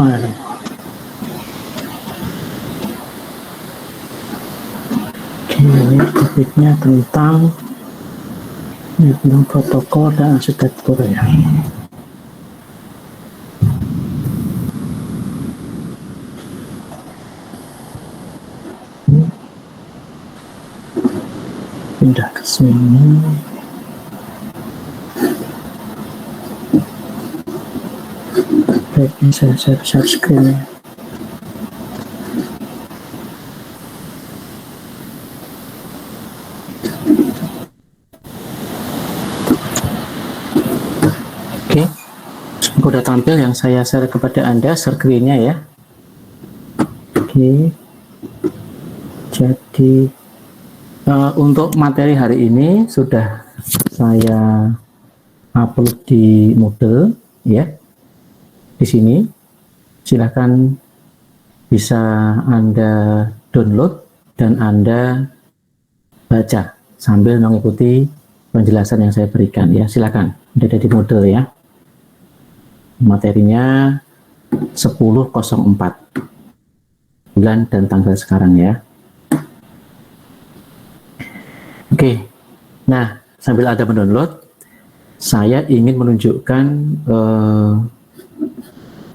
file. Ini topiknya tentang protokol dan arsitektur ya. Pindah ke sini. Baiknya saya share screen ya. Oke, udah tampil yang saya share kepada Anda screen-nya ya. Oke, jadi untuk materi hari ini sudah saya upload di Moodle ya. Di sini silahkan bisa Anda download dan Anda baca sambil mengikuti penjelasan yang saya berikan ya. Silahkan, ada di Moodle ya. Materinya 10.04 bulan dan tanggal sekarang ya. Oke, nah sambil Anda mendownload, saya ingin menunjukkan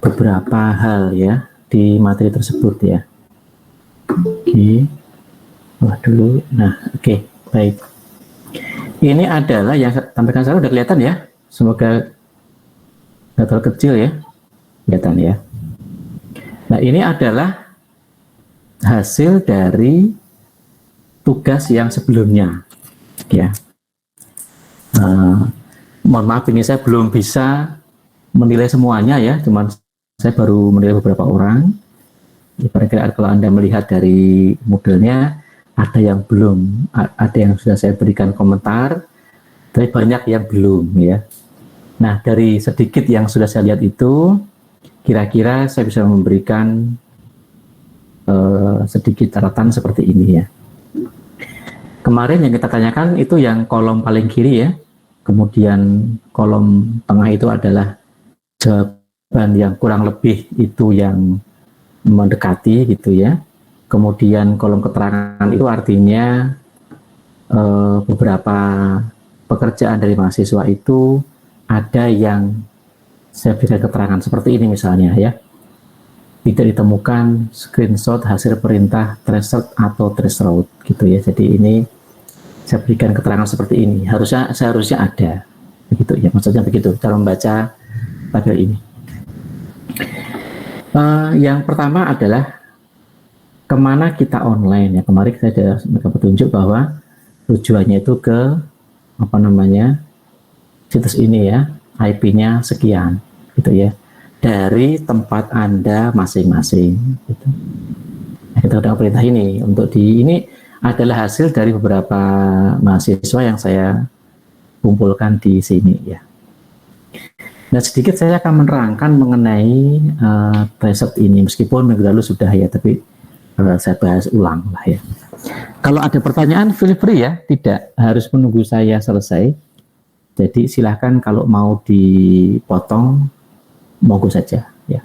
beberapa hal ya di materi tersebut ya. Oke, dulu. Nah, oke, baik. Ini adalah yang saya tampilkan sekarang udah kelihatan ya. Semoga nggak terlalu kecil ya, kelihatan ya. Nah, ini adalah hasil dari tugas yang sebelumnya ya. Mohon maaf ini saya belum bisa menilai semuanya ya, cuman saya baru menilai beberapa orang. Kira-kira kalau Anda melihat dari modelnya, ada yang belum, ada yang sudah saya berikan komentar, tapi banyak yang belum ya. Nah, dari sedikit yang sudah saya lihat itu, kira-kira saya bisa memberikan sedikit catatan seperti ini ya. Kemarin yang kita tanyakan itu yang kolom paling kiri ya, kemudian kolom tengah itu adalah jawaban yang kurang lebih itu yang mendekati gitu ya. Kemudian kolom keterangan itu artinya beberapa pekerjaan dari mahasiswa itu ada yang saya berikan keterangan seperti ini misalnya ya. Tidak ditemukan screenshot hasil perintah threshold atau threshold gitu ya. Jadi ini saya berikan keterangan seperti ini. Seharusnya ada begitu ya. Maksudnya begitu cara membaca tabel ini. Yang pertama adalah kemana kita online ya. Kemarin saya sudah memberikan petunjuk bahwa tujuannya itu ke situs ini ya, IP-nya sekian gitu ya, dari tempat Anda masing-masing gitu. Nah, kita udah perintah ini untuk ini adalah hasil dari beberapa mahasiswa yang saya kumpulkan di sini ya. Nah, sedikit saya akan menerangkan mengenai threshold ini, meskipun minggu lalu sudah ya, tapi saya bahas ulang lah ya. Kalau ada pertanyaan, feel free ya, tidak harus menunggu saya selesai. Jadi silahkan kalau mau dipotong, monggo saja ya.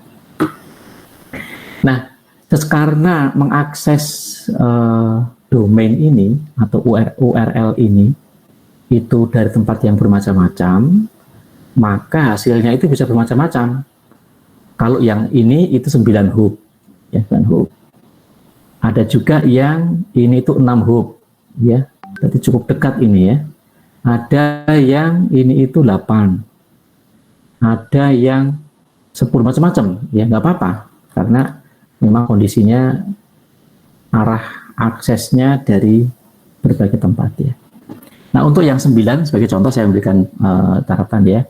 Nah, karena mengakses domain ini atau URL ini itu dari tempat yang bermacam-macam, maka hasilnya itu bisa bermacam-macam. Kalau yang ini itu 9 hub ya, 9 hub. Ada juga yang ini itu 6 hub ya, berarti cukup dekat ini ya. Ada yang ini itu 8, ada yang 10, macam-macam ya, nggak apa-apa karena memang kondisinya arah aksesnya dari berbagai tempat ya. Nah, untuk yang 9 sebagai contoh saya memberikan catatan ya.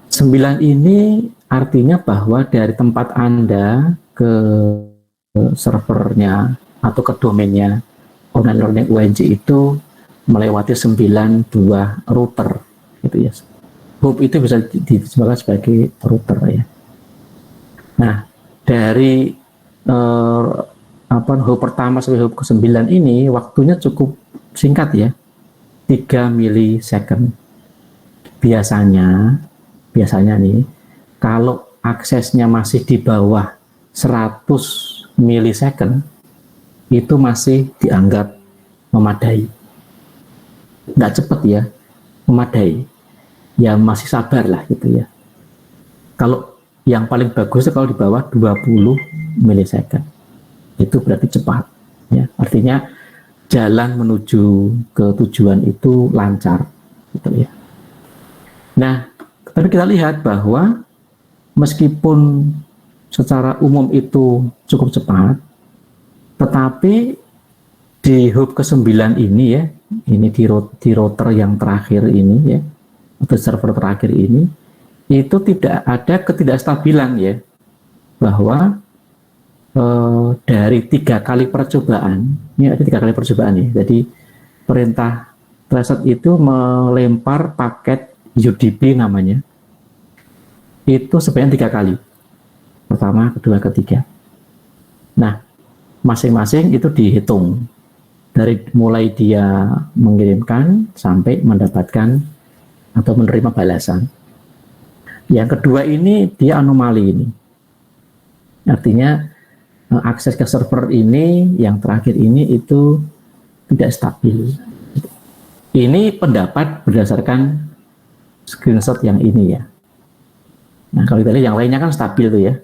9 ini artinya bahwa dari tempat Anda ke servernya atau ke domainnya online learning UNJ itu melewati 9 buah router gitu ya. Hub itu bisa disebutkan sebagai router ya. Nah, dari hub pertama sampai hub ke-9 ini waktunya cukup singkat ya, 3 milisecond. Biasanya nih, kalau aksesnya masih di bawah 100 milisecond, itu masih dianggap memadai. Nggak cepat ya, memadai. Ya masih sabar lah gitu ya. Kalau yang paling bagus kalau di bawah 20 milisecond, itu berarti cepat. Ya, artinya jalan menuju ke tujuan itu lancar, gitu ya. Nah, tapi kita lihat bahwa meskipun secara umum itu cukup cepat, tetapi di hub ke-9 ini ya, ini di router yang terakhir ini ya, atau server terakhir ini, itu tidak ada ketidakstabilan ya, bahwa dari 3 kali percobaan, ini ada 3 kali percobaan ya, jadi perintah Tracet itu melempar paket UDP namanya, itu sebanyak 3 kali, pertama, kedua, ketiga. Nah, masing-masing itu dihitung dari mulai dia mengirimkan sampai mendapatkan atau menerima balasan. Yang kedua ini dia anomali ini, artinya akses ke server ini yang terakhir ini itu tidak stabil. Ini pendapat berdasarkan screenshot yang ini ya. Nah, kalau kita lihat yang lainnya kan stabil tuh ya,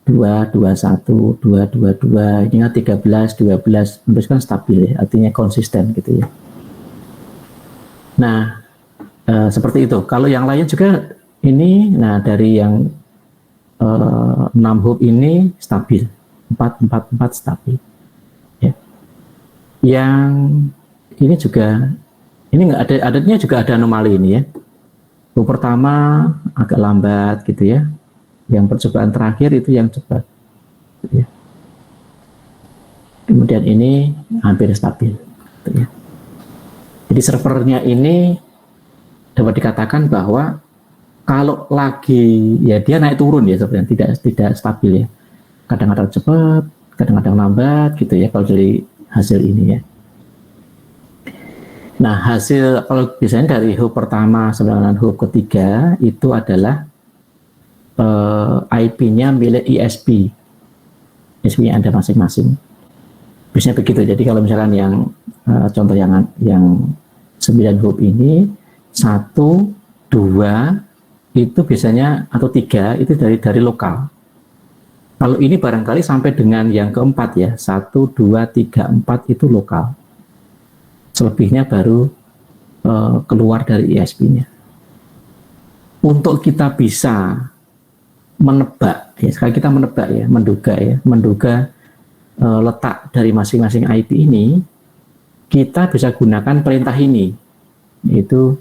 2, 21, 2, 22, ini 13, 12, terus kan stabil ya, artinya konsisten gitu ya. Nah, seperti itu. Kalau yang lain juga ini, nah dari yang 6 hub ini stabil, 4 stabil. Ya. Yang ini juga, ini nggak ada, adatnya juga ada anomali ini ya. Hub pertama agak lambat gitu ya. Yang percobaan terakhir itu yang cepat. Gitu ya. Kemudian ini hampir stabil. Gitu ya. Jadi servernya ini dapat dikatakan bahwa kalau lagi ya dia naik turun ya sebenarnya, tidak stabil ya. Kadang-kadang cepat, kadang-kadang lambat gitu ya kalau dari hasil ini ya. Nah, hasil kalau biasanya dari hub pertama sampai dengan hub ketiga itu adalah IP-nya milik ISP. ISP-nya ada masing-masing. Biasanya begitu. Jadi kalau misalkan yang contoh yang 9 hub ini 1, 2 itu biasanya atau 3 itu dari lokal. Kalau ini barangkali sampai dengan yang keempat ya, 1, 2, 3, 4 itu lokal. Selebihnya baru keluar dari ISP-nya. Untuk kita bisa menebak, ya sekarang kita menebak ya, menduga letak dari masing-masing IP ini, kita bisa gunakan perintah ini, yaitu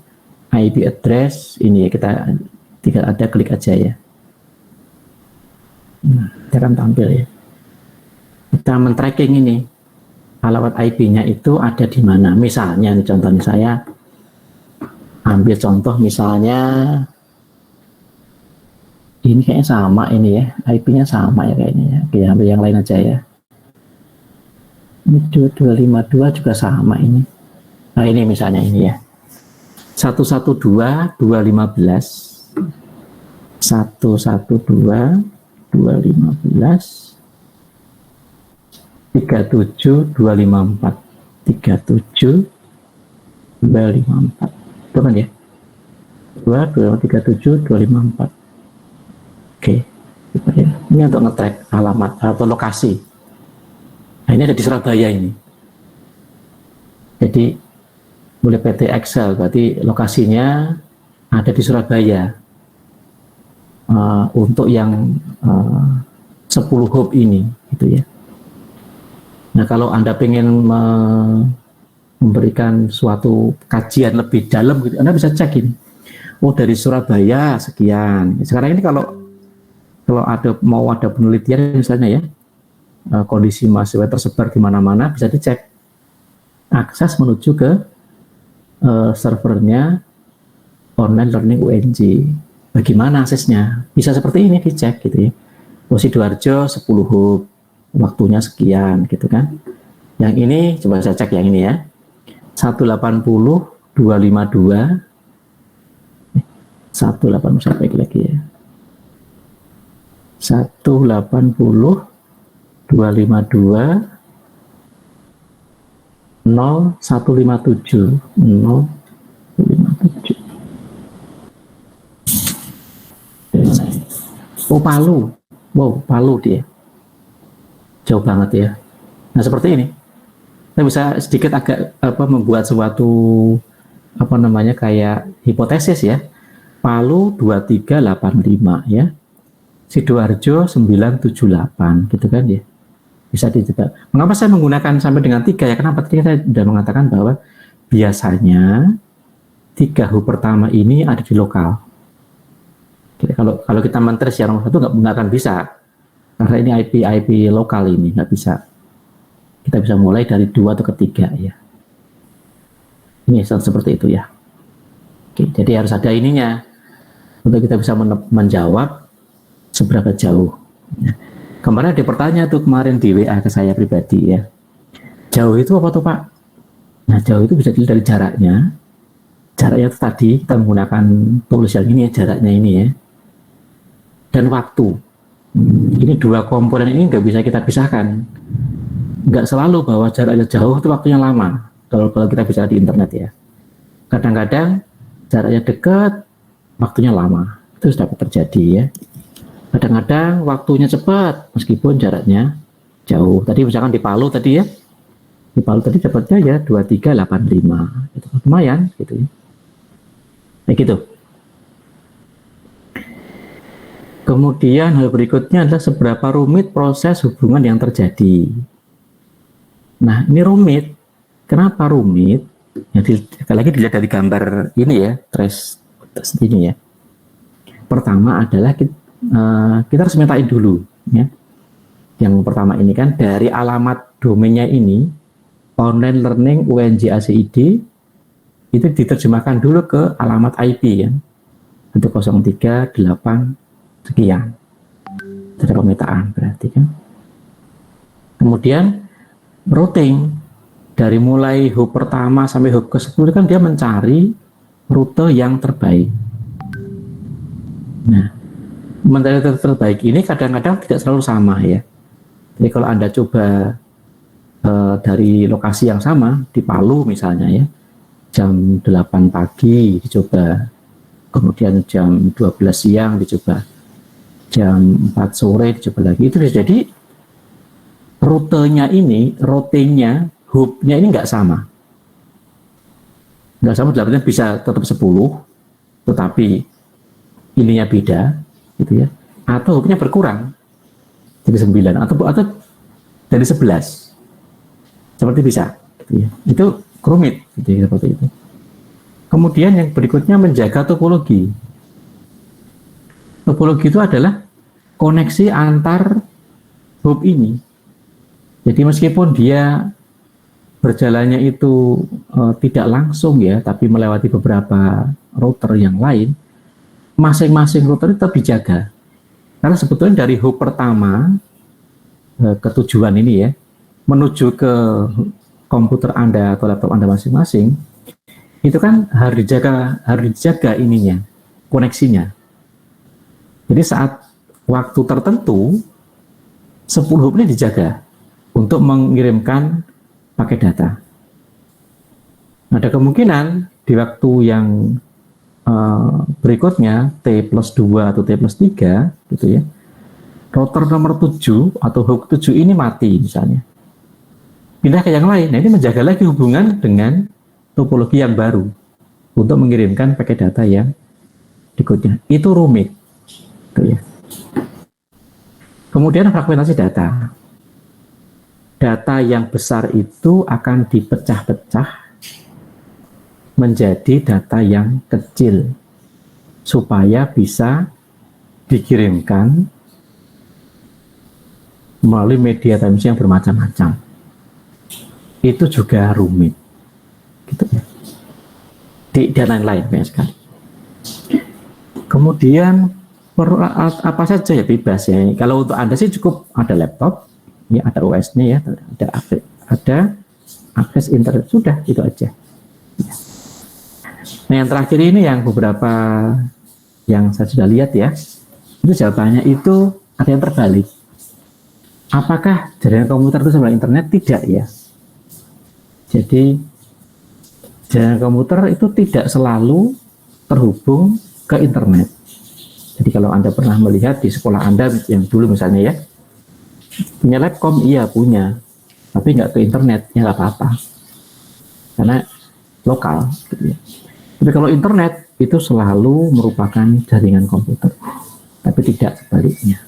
IP address ini ya, kita tinggal ada klik aja ya. Nah, dia akan tampil ya. Kita men-tracking ini alamat IP-nya itu ada di mana. Misalnya nih contohnya saya ambil contoh misalnya ini kayaknya sama ini ya, IP-nya sama ya kayaknya ya. Oke, ambil yang lain aja ya. Ini 252 juga sama ini. Nah, ini misalnya ini ya. 112 215 112 215 37 254 37 254 itu kan ya 37 254. Oke, ini untuk nge-track alamat atau lokasi. Nah, ini ada di Surabaya ini. Jadi boleh PT Excel, berarti lokasinya ada di Surabaya. Untuk yang 10 hub ini gitu ya. Nah, kalau Anda ingin memberikan suatu kajian lebih dalam gitu, Anda bisa cek ini. Oh, dari Surabaya sekian. Sekarang ini kalau mau ada penelitian misalnya ya, kondisi mahasiswa tersebar di mana-mana, bisa dicek akses menuju ke servernya online learning UNJ. Bagaimana aksesnya? Bisa seperti ini dicek gitu ya. Oh, Sidoarjo 10 hub, waktunya sekian gitu kan. Yang ini coba saya cek yang ini ya. 180 252 180 sampai lagi ya. 180 252 0157 0157. Oh, Palu. Wow, Palu dia. Jauh banget ya. Nah, seperti ini. Kita bisa sedikit agak membuat suatu kayak hipotesis ya. Palu 2385 ya. Sidoarjo 978 gitu kan ya. Bisa ditebak. Mengapa saya menggunakan sampai dengan 3 ya? Kenapa? Tadi saya sudah mengatakan bahwa biasanya 3 hub pertama ini ada di lokal. Jadi kalau kita men-trace yang nomor 1 nggak akan bisa. Karena ini IP lokal ini nggak bisa. Kita bisa mulai dari 2 atau ketiga ya. Ini seperti itu ya. Oke, jadi harus ada ininya untuk kita bisa menjawab seberapa jauh. Kemarin ada pertanyaan tuh kemarin di WA ke saya pribadi ya. Jauh itu apa tuh Pak? Nah, jauh itu bisa dilihat dari jaraknya. Jaraknya itu tadi kita menggunakan tools yang ini ya, jaraknya ini ya. Dan waktu. Ini 2 komponen ini nggak bisa kita pisahkan. Nggak selalu bahwa jaraknya jauh itu waktunya lama. Kalau kita bicara di internet ya. Kadang-kadang jaraknya dekat, waktunya lama. Itu dapat terjadi ya. Kadang-kadang waktunya cepat meskipun jaraknya jauh. Tadi misalkan di Palu tadi ya. Di Palu tadi dapatnya ya 2385. Itu lumayan gitu ya. Kayak gitu. Kemudian hal berikutnya adalah seberapa rumit proses hubungan yang terjadi. Nah, ini rumit. Kenapa rumit? Jadi sekali lagi dilihat dari gambar ini ya, trace ini ya. Pertama adalah kita harus mintain dulu ya. Yang pertama ini kan dari alamat domainnya ini online learning UNJ ACID itu diterjemahkan dulu ke alamat IP ya. 103.8 sekian. Ada pemetaan berarti kan. Kemudian routing dari mulai hub pertama sampai hub ke-10 kan dia mencari rute yang terbaik. Nah, mencari rute terbaik ini kadang-kadang tidak selalu sama ya. Jadi kalau Anda coba dari lokasi yang sama di Palu misalnya ya, jam 8 pagi dicoba, kemudian jam 12 siang dicoba, jam 4 sore dicoba lagi, itu bisa jadi rutenya ini, routingnya, hubnya ini nggak sama. Nggak sama, artinya bisa tetap 10, tetapi ininya beda, gitu ya. Atau hubnya berkurang, jadi 9, atau dari 11. Seperti bisa, gitu ya. Itu rumit, gitu ya, seperti itu. Kemudian yang berikutnya menjaga topologi. Topologi itu adalah koneksi antar hub ini. Jadi meskipun dia berjalannya itu tidak langsung ya, tapi melewati beberapa router yang lain, masing-masing router itu tetap dijaga. Karena sebetulnya dari hub pertama ke tujuan ini ya, menuju ke komputer Anda atau laptop Anda masing-masing, itu kan harus dijaga ininya, koneksinya. Jadi saat waktu tertentu 10 hub ini dijaga untuk mengirimkan paket data. Ada kemungkinan di waktu yang berikutnya T+2 atau T+3 gitu ya, router nomor 7 atau hub 7 ini mati misalnya, pindah ke yang lain. Nah, ini menjaga lagi hubungan dengan topologi yang baru untuk mengirimkan paket data yang berikutnya. Itu rumit gitu ya. Kemudian fragmentasi data. Data yang besar itu akan dipecah-pecah menjadi data yang kecil supaya bisa dikirimkan melalui media transmisi yang bermacam-macam. Itu juga rumit, gitu ya. Dan lain-lain banyak sekali. Kemudian apa saja ya bebas ya. Kalau untuk Anda sih cukup ada laptop, ya ada OS-nya ya, ada akses internet, sudah itu aja. Ya. Nah yang terakhir ini yang beberapa yang saya sudah lihat ya, itu jawabannya itu ada yang terbalik. Apakah jaringan komputer itu sama internet? Tidak ya. Jadi jaringan komputer itu tidak selalu terhubung ke internet. Jadi kalau Anda pernah melihat di sekolah Anda yang dulu misalnya ya, punya Labcom, iya punya, tapi nggak ke internet, ya nggak apa-apa, karena lokal. Gitu ya. Tapi kalau internet itu selalu merupakan jaringan komputer, tapi tidak sebaliknya.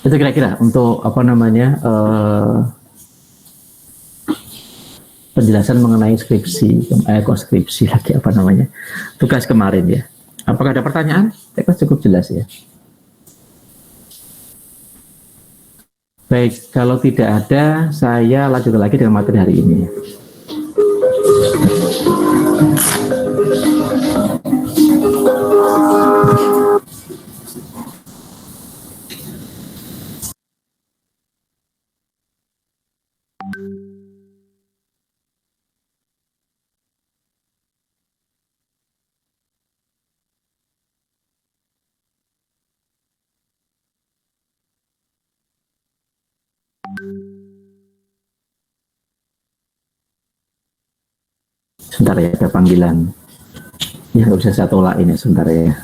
Itu kira-kira untuk penjelasan mengenai skripsi lagi tugas kemarin ya. Apakah ada pertanyaan? Saya kira cukup jelas ya. Baik, kalau tidak ada, saya lanjut lagi dengan materi hari ini. Sebentar ya, ada panggilan. Ya, nggak bisa saya tolak ini, sebentar ya.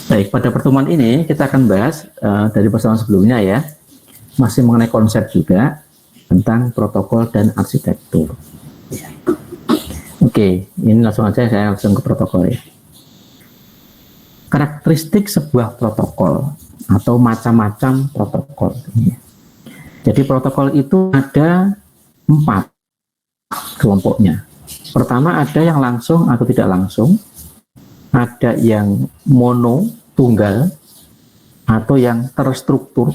Baik, pada pertemuan ini kita akan bahas dari pertemuan sebelumnya ya, masih mengenai konsep juga tentang protokol dan arsitektur. Oke, ini langsung aja saya langsung ke protokol ya. Karakteristik sebuah protokol atau macam-macam protokol. Jadi protokol itu ada 4 kelompoknya. Pertama ada yang langsung atau tidak langsung, ada yang mono, tunggal, atau yang terstruktur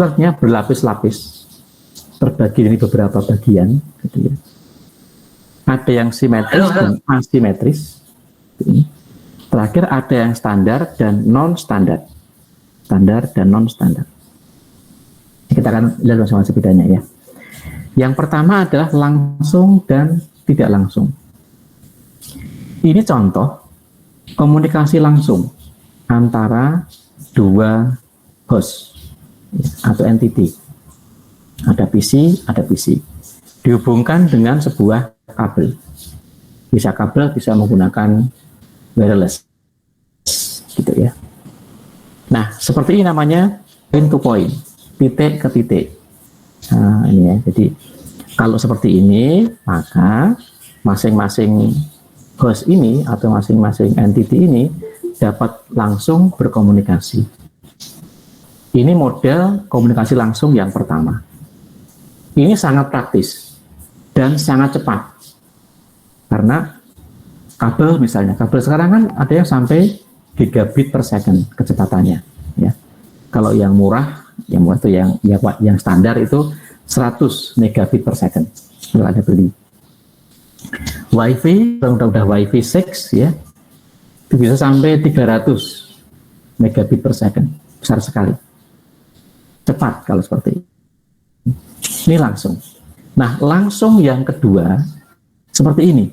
artinya berlapis-lapis, terbagi dari beberapa bagian gitu ya. Ada yang simetris dan asimetris. Terakhir ada yang standar dan non standar. Kita akan lihat masing-masing bedanya ya. Yang pertama adalah langsung dan tidak langsung. Ini contoh komunikasi langsung antara dua host atau entity. Ada PC, dihubungkan dengan sebuah kabel. Bisa kabel, bisa menggunakan wireless, gitu ya. Nah, seperti ini namanya point to point, titik ke titik. Nah, ini ya. Jadi kalau seperti ini, maka masing-masing host ini atau masing-masing entity ini dapat langsung berkomunikasi. Ini model komunikasi langsung yang pertama. Ini sangat praktis dan sangat cepat. Karena kabel misalnya, kabel sekarang kan ada yang sampai gigabit per second kecepatannya. Ya. Kalau yang murah itu yang standar itu 100 megabit per second. Kalau ada beli. Wifi, udah Wifi 6 ya, itu bisa sampai 300 megabit per second, besar sekali. Cepat kalau seperti ini. Ini langsung. Nah, langsung yang kedua seperti ini.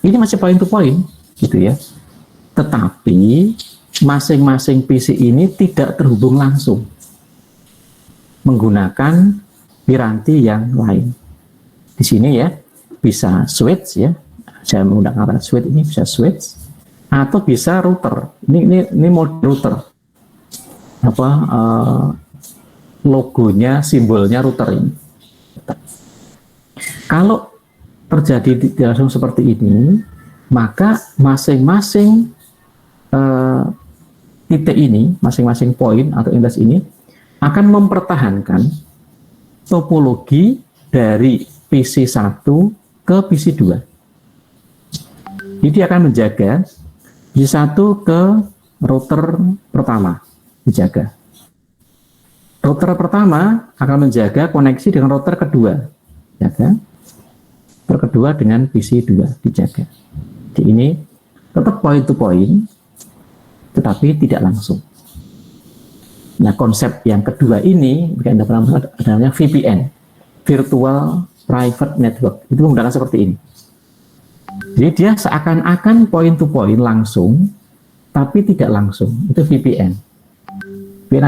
Ini masih point to point, gitu ya. Tetapi masing-masing PC ini tidak terhubung langsung menggunakan piranti yang lain. Di sini ya bisa switch ya. Saya menggunakan switch ini, bisa switch atau bisa router. Ini mode router. Logonya, simbolnya router ini. Kalau terjadi langsung seperti ini, maka masing-masing titik ini, masing-masing poin atau index ini akan mempertahankan topologi dari PC 1 ke PC 2. Jadi akan menjaga PC 1 ke router pertama, dijaga. Router pertama akan menjaga koneksi dengan router kedua, jaga. Router kedua dengan PC 2 dijaga. Jadi ini tetap point to point, tetapi tidak langsung. Nah, konsep yang kedua ini namanya VPN, Virtual Private Network. Itu menggunakan seperti ini. Jadi dia seakan-akan point to point langsung, tapi tidak langsung. Itu VPN. VPN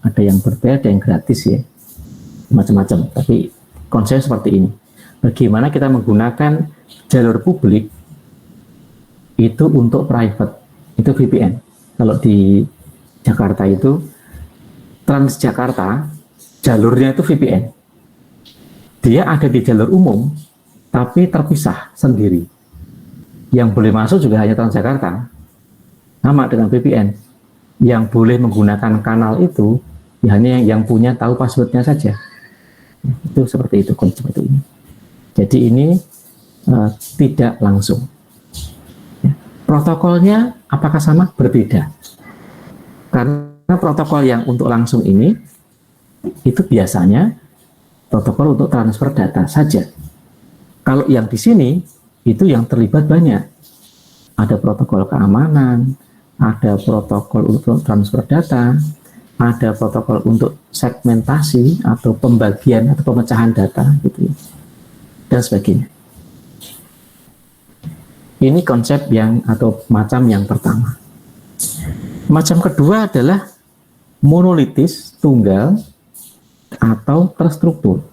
ada yang berbayar, ada yang gratis ya, macam-macam. Tapi konsep seperti ini. Bagaimana kita menggunakan jalur publik itu untuk private, itu VPN. Kalau di Jakarta itu Transjakarta, jalurnya itu VPN. Dia ada di jalur umum, tapi terpisah sendiri. Yang boleh masuk juga hanya Transjakarta, sama dengan VPN. Yang boleh menggunakan kanal itu hanya yang punya tahu passwordnya saja. Itu seperti itu, konsep seperti ini. Jadi ini tidak langsung. Protokolnya apakah sama? Berbeda. Karena protokol yang untuk langsung ini itu biasanya protokol untuk transfer data saja. Kalau yang di sini itu yang terlibat banyak. Ada protokol keamanan, ada protokol untuk transfer data, ada protokol untuk segmentasi atau pembagian atau pemecahan data gitu ya, dan sebagainya. Ini konsep yang atau macam yang pertama. Macam kedua adalah monolitis, tunggal, atau terstruktur.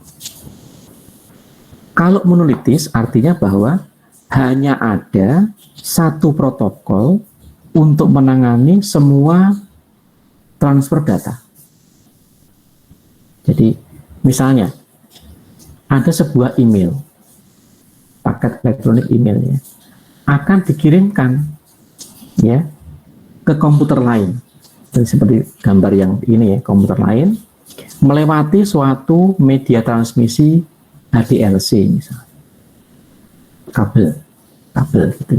Kalau monolitis artinya bahwa hanya ada satu protokol untuk menangani semua transfer data. Jadi misalnya ada sebuah email, paket elektronik email ya, akan dikirimkan ya ke komputer lain. Jadi seperti gambar yang ini ya, komputer lain melewati suatu media transmisi HDLC misalnya, kabel gitu.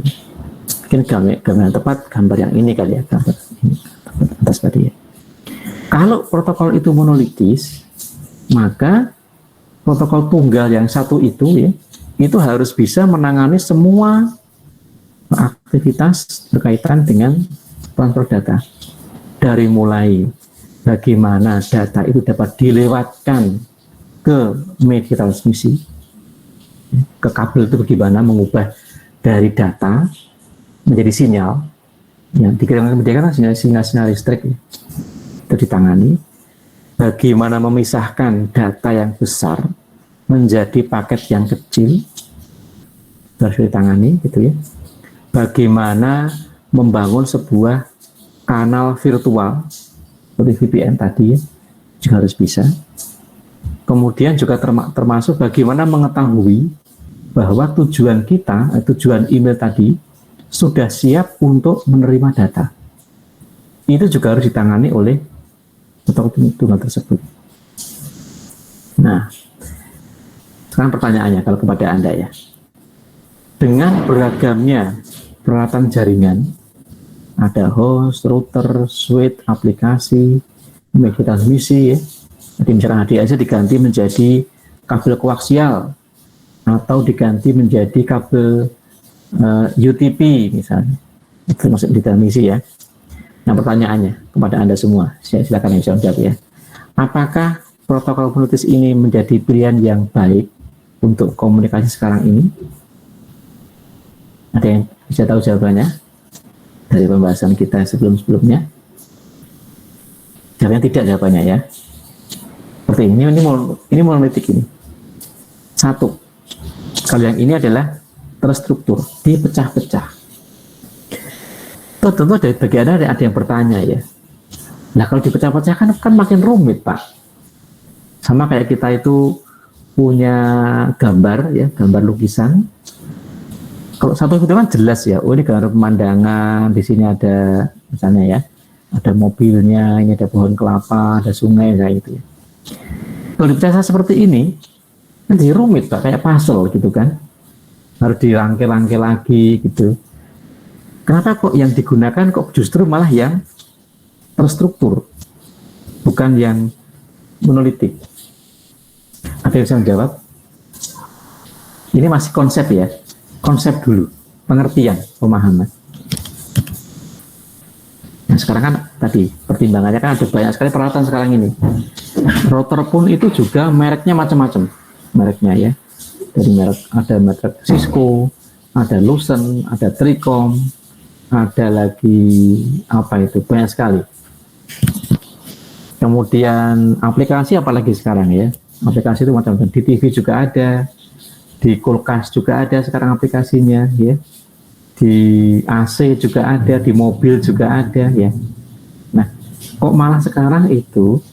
Mungkin gambar tepat gambar yang ini kali ya, gambar ini atas tadi ya. Kalau protokol itu monolitis, maka protokol tunggal yang satu itu ya, itu harus bisa menangani semua aktivitas berkaitan dengan transfer data. Dari mulai bagaimana data itu dapat dilewatkan ke media transmisi, ke kabel itu bagaimana mengubah dari data menjadi sinyal, yang dikirimkan ke media kan sinyal listrik ya, itu ditangani. Bagaimana memisahkan data yang besar menjadi paket yang kecil, harus ditangani gitu ya. Bagaimana membangun sebuah kanal virtual seperti VPN tadi ya, juga harus bisa. Kemudian juga termasuk bagaimana mengetahui bahwa tujuan kita, tujuan email tadi sudah siap untuk menerima data. Itu juga harus ditangani oleh protokol tunggal tersebut. Nah, sekarang pertanyaannya kalau kepada Anda ya, dengan beragamnya peralatan jaringan, ada host, router, switch, aplikasi, media transmisi ya. Jadi misalnya HDLC diganti menjadi kabel koaksial atau diganti menjadi kabel UTP misalnya, termasuk di dalam misi ya. Nah, pertanyaannya kepada Anda semua, silakan yang jawab ya. Apakah protokol Bluetooth ini menjadi pilihan yang baik untuk komunikasi sekarang ini? Ada yang bisa tahu jawabannya dari pembahasan kita sebelum-sebelumnya? Jawabannya tidak jawabannya ya. Seperti ini monolitik ini. Satu, kalau yang ini adalah terstruktur, dipecah-pecah. Tentu dari bagian ada yang bertanya ya. Nah kalau dipecah-pecah kan makin rumit Pak. Sama kayak kita itu punya gambar ya, gambar lukisan. Kalau satu itu kan jelas ya. Oh ini gambar pemandangan, di sini ada misalnya ya, ada mobilnya, ini ada pohon kelapa, ada sungai kayak gitu ya. Kalau dipecah seperti ini, kan jadi rumit Pak, kayak puzzle gitu kan. Harus dirangkai-rangkai lagi gitu. Kenapa kok yang digunakan kok justru malah yang terstruktur, bukan yang monolitik? Ada yang bisa menjawab? Ini masih konsep ya, konsep dulu, pengertian, pemahaman. Nah sekarang kan tadi pertimbangannya kan ada banyak sekali peralatan sekarang ini. Router pun itu juga mereknya macam-macam, mereknya ya. Dari ada merek Cisco, ada Lucent, ada Tricom, ada lagi apa itu, banyak sekali. Kemudian aplikasi apalagi sekarang ya, aplikasi itu macam-macam. Di TV juga ada, di kulkas juga ada sekarang aplikasinya ya, di AC juga ada, di mobil juga ada ya. Nah kok malah sekarang itu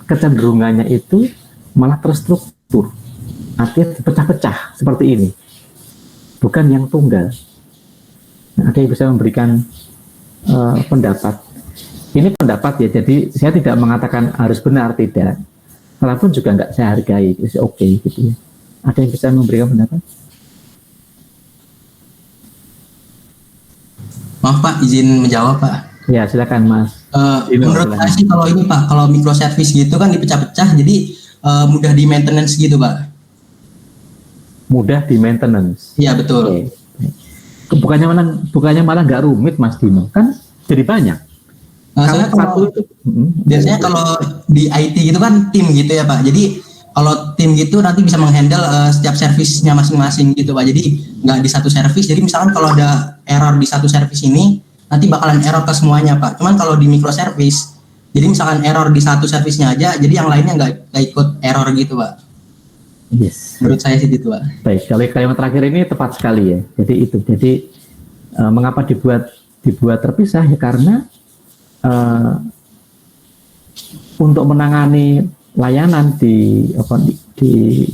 kecenderungannya itu malah terstruktur, artinya dipecah-pecah seperti ini, bukan yang tunggal. Ada yang bisa memberikan pendapat. Ini pendapat ya, jadi saya tidak mengatakan harus benar, tidak. Walaupun juga nggak saya hargai, oke gitu ya. Ada yang bisa memberikan pendapat? Maaf Pak, izin menjawab Pak. Ya silakan Mas. Menurut saya sih kalau ini Pak, kalau microservice gitu kan dipecah-pecah, jadi mudah di maintenance gitu Pak. Mudah di maintenance. Iya betul. Okay. Bukannya malah nggak rumit Mas Dino, kan jadi banyak. Biasanya kalau di IT gitu kan tim gitu ya Pak. Jadi kalau tim gitu nanti bisa menghandle setiap servisnya masing-masing gitu Pak. Jadi nggak di satu servis. Jadi misalkan kalau ada error di satu servis ini, nanti bakalan error ke semuanya Pak. Cuman kalau di microservice, jadi misalkan error di satu servisnya aja, jadi yang lainnya nggak ikut error gitu Pak. Yes. Menurut saya sih gitu Pak. Baik, kalau kalimat terakhir ini tepat sekali ya. Jadi mengapa dibuat terpisah ya karena untuk menangani layanan di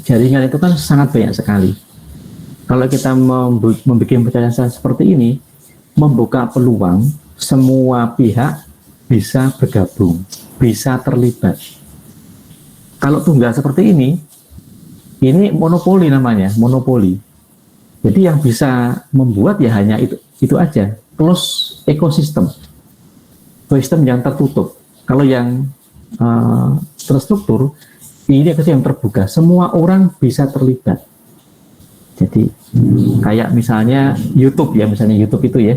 jaringan itu kan sangat banyak sekali. Kalau kita membuat penjelasan seperti ini, membuka peluang semua pihak bisa bergabung, bisa terlibat. Kalau tunggal seperti ini monopoli namanya, monopoli. Jadi yang bisa membuat ya hanya itu aja, close ekosistem, ekosistem yang tertutup. Kalau yang terstruktur, ini ekosistem yang terbuka, semua orang bisa terlibat. Jadi kayak misalnya YouTube ya, misalnya YouTube itu ya,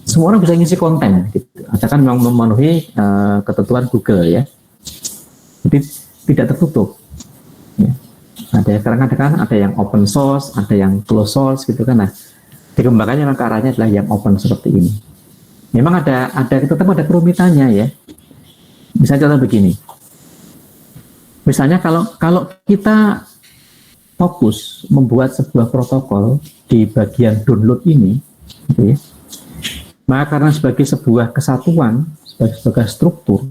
semua orang bisa ngisi konten, gitu. Asalkan memang memenuhi ketentuan Google ya. Jadi tidak tertutup. Ya. Sekarang ada yang open source, ada yang closed source gitu kan. Nah, dikembangkannya memang ke arahnya adalah yang open seperti ini. Memang tetap ada kerumitannya ya. Misalnya contoh begini. Misalnya kalau kita fokus membuat sebuah protokol di bagian download ini, gitu ya, maka karena sebagai sebuah kesatuan, sebagai struktur,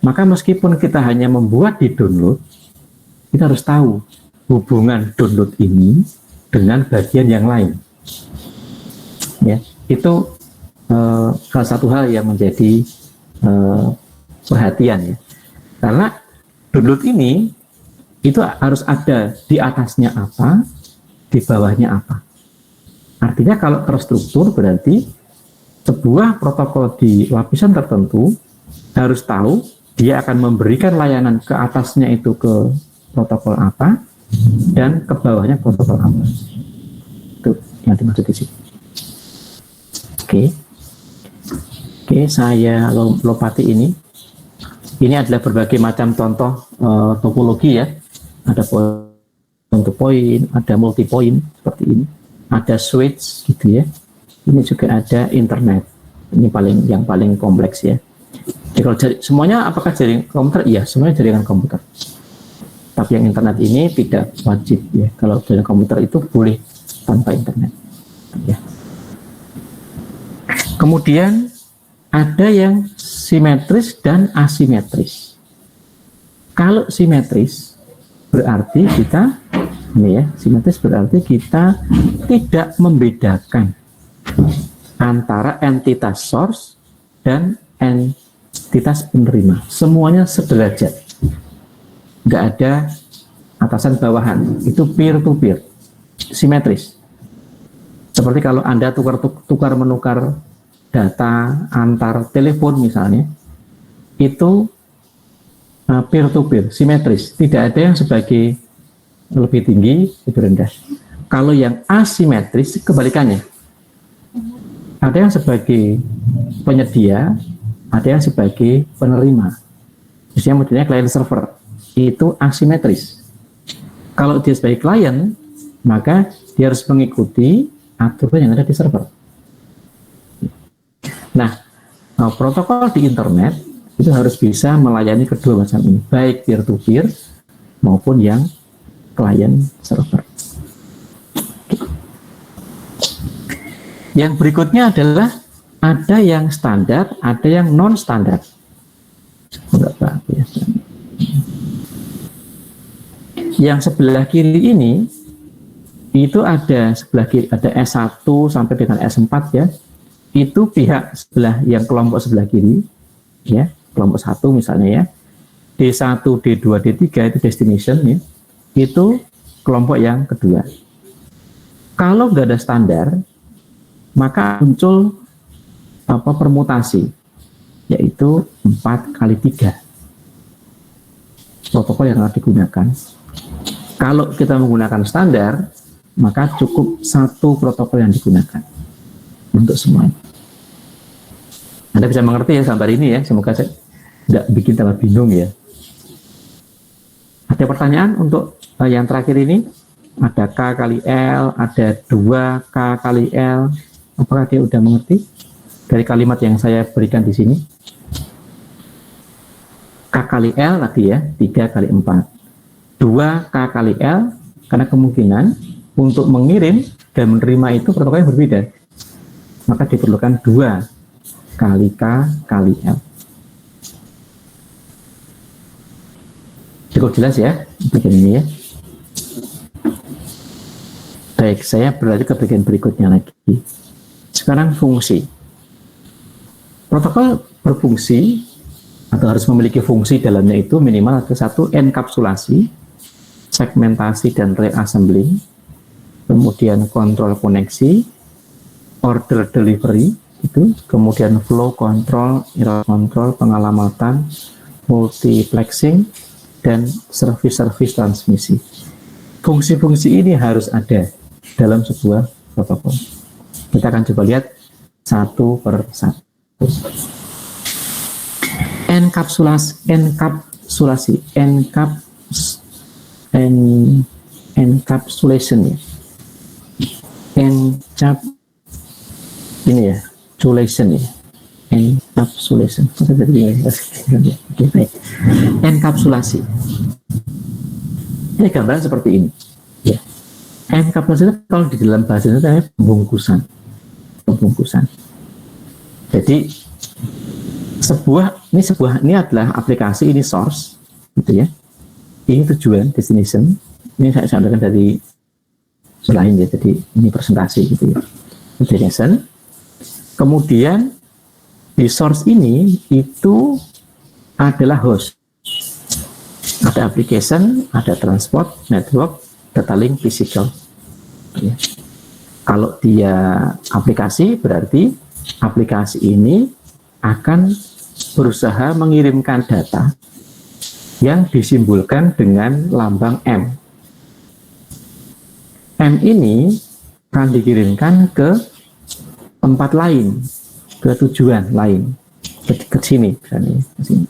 maka meskipun kita hanya membuat di download, kita harus tahu hubungan download ini dengan bagian yang lain. Ya, itu salah satu hal yang menjadi perhatian ya. Karena download ini itu harus ada di atasnya apa, di bawahnya apa. Artinya kalau terstruktur berarti sebuah protokol di lapisan tertentu harus tahu dia akan memberikan layanan ke atasnya itu ke protokol apa dan ke bawahnya protokol apa. Itu yang dimaksud di sini. Oke, saya lopati ini. Ini adalah berbagai macam contoh topologi ya. Ada point to point, ada multi point seperti ini, ada switch gitu ya. Ini juga ada internet. Ini yang paling kompleks ya. Jadi kalau semuanya apakah jaringan komputer? Iya, semuanya jaringan komputer. Tapi yang internet ini tidak wajib ya. Kalau jaringan komputer itu boleh tanpa internet. Ya. Kemudian ada yang simetris dan asimetris. Kalau simetris berarti kita simetris berarti kita tidak membedakan antara entitas source dan entitas penerima. Semuanya sederajat. Nggak ada atasan bawahan. Itu peer to peer. Simetris. Seperti kalau Anda tukar menukar data antar telepon misalnya, itu peer to peer, simetris. Tidak ada yang sebagai lebih tinggi, lebih rendah. Kalau yang asimetris, kebalikannya. Ada yang sebagai penyedia, ada yang sebagai penerima. Misalnya modelnya client server, itu asimetris. Kalau dia sebagai klien, maka dia harus mengikuti aturan yang ada di server. Nah, protokol di internet itu harus bisa melayani kedua macam ini, baik peer-to-peer maupun yang client server. Yang berikutnya adalah ada yang standar, ada yang non-standar. Yang sebelah kiri ini itu ada sebelah kiri ada S1 sampai dengan S4 ya. Itu pihak sebelah yang kelompok sebelah kiri ya, kelompok 1 misalnya ya. D1, D2, D3 itu destination ya. Itu kelompok yang kedua. Kalau nggak ada standar, maka muncul permutasi, yaitu 4x3 protokol yang akan digunakan. Kalau kita menggunakan standar, maka cukup satu protokol yang digunakan untuk semuanya. Anda bisa mengerti ya gambar ini ya, semoga saya tidak bikin tambah bingung ya. Ada pertanyaan untuk yang terakhir ini? Ada K kali L, ada 2K kali L. Apakah dia sudah mengerti dari kalimat yang saya berikan di sini? K kali L tadi ya, 3 kali 4. 2K kali L, karena kemungkinan untuk mengirim dan menerima itu protokolnya berbeda. Maka diperlukan 2 kali K kali L. Cukup jelas ya, bagian ini ya. Baik, saya berlanjut ke bagian berikutnya lagi. Sekarang fungsi. Protokol berfungsi atau harus memiliki fungsi dalamnya itu minimal ada satu enkapsulasi, segmentasi dan reassembling, kemudian kontrol koneksi, order delivery, itu, kemudian flow control, error control, pengalamatan, multiplexing, dan service transmisi. Fungsi-fungsi ini harus ada dalam sebuah protokol. Kita akan coba lihat satu per satu. Encapsulation ya. Ini ya, encapsulation ya. Encapsulation. Oke, baik. Enkapsulasi. Ini gambaran seperti ini. Ya. Enkapsulasi itu kalau di dalam bahasa itu namanya pembungkusan. Pembungkusan. Jadi ini adalah aplikasi, ini source, gitu ya. Ini tujuan, destination. Ini saya sampaikan dari selain ya. Jadi ini presentasi gitu ya. Destination. Kemudian di source ini itu adalah host. Ada application, ada transport, network, data link, physical. Ya. Kalau dia aplikasi, berarti aplikasi ini akan berusaha mengirimkan data yang disimbolkan dengan lambang M. M ini akan dikirimkan ke tempat lain, ke tujuan lain, ke sini, misalnya, ke sini,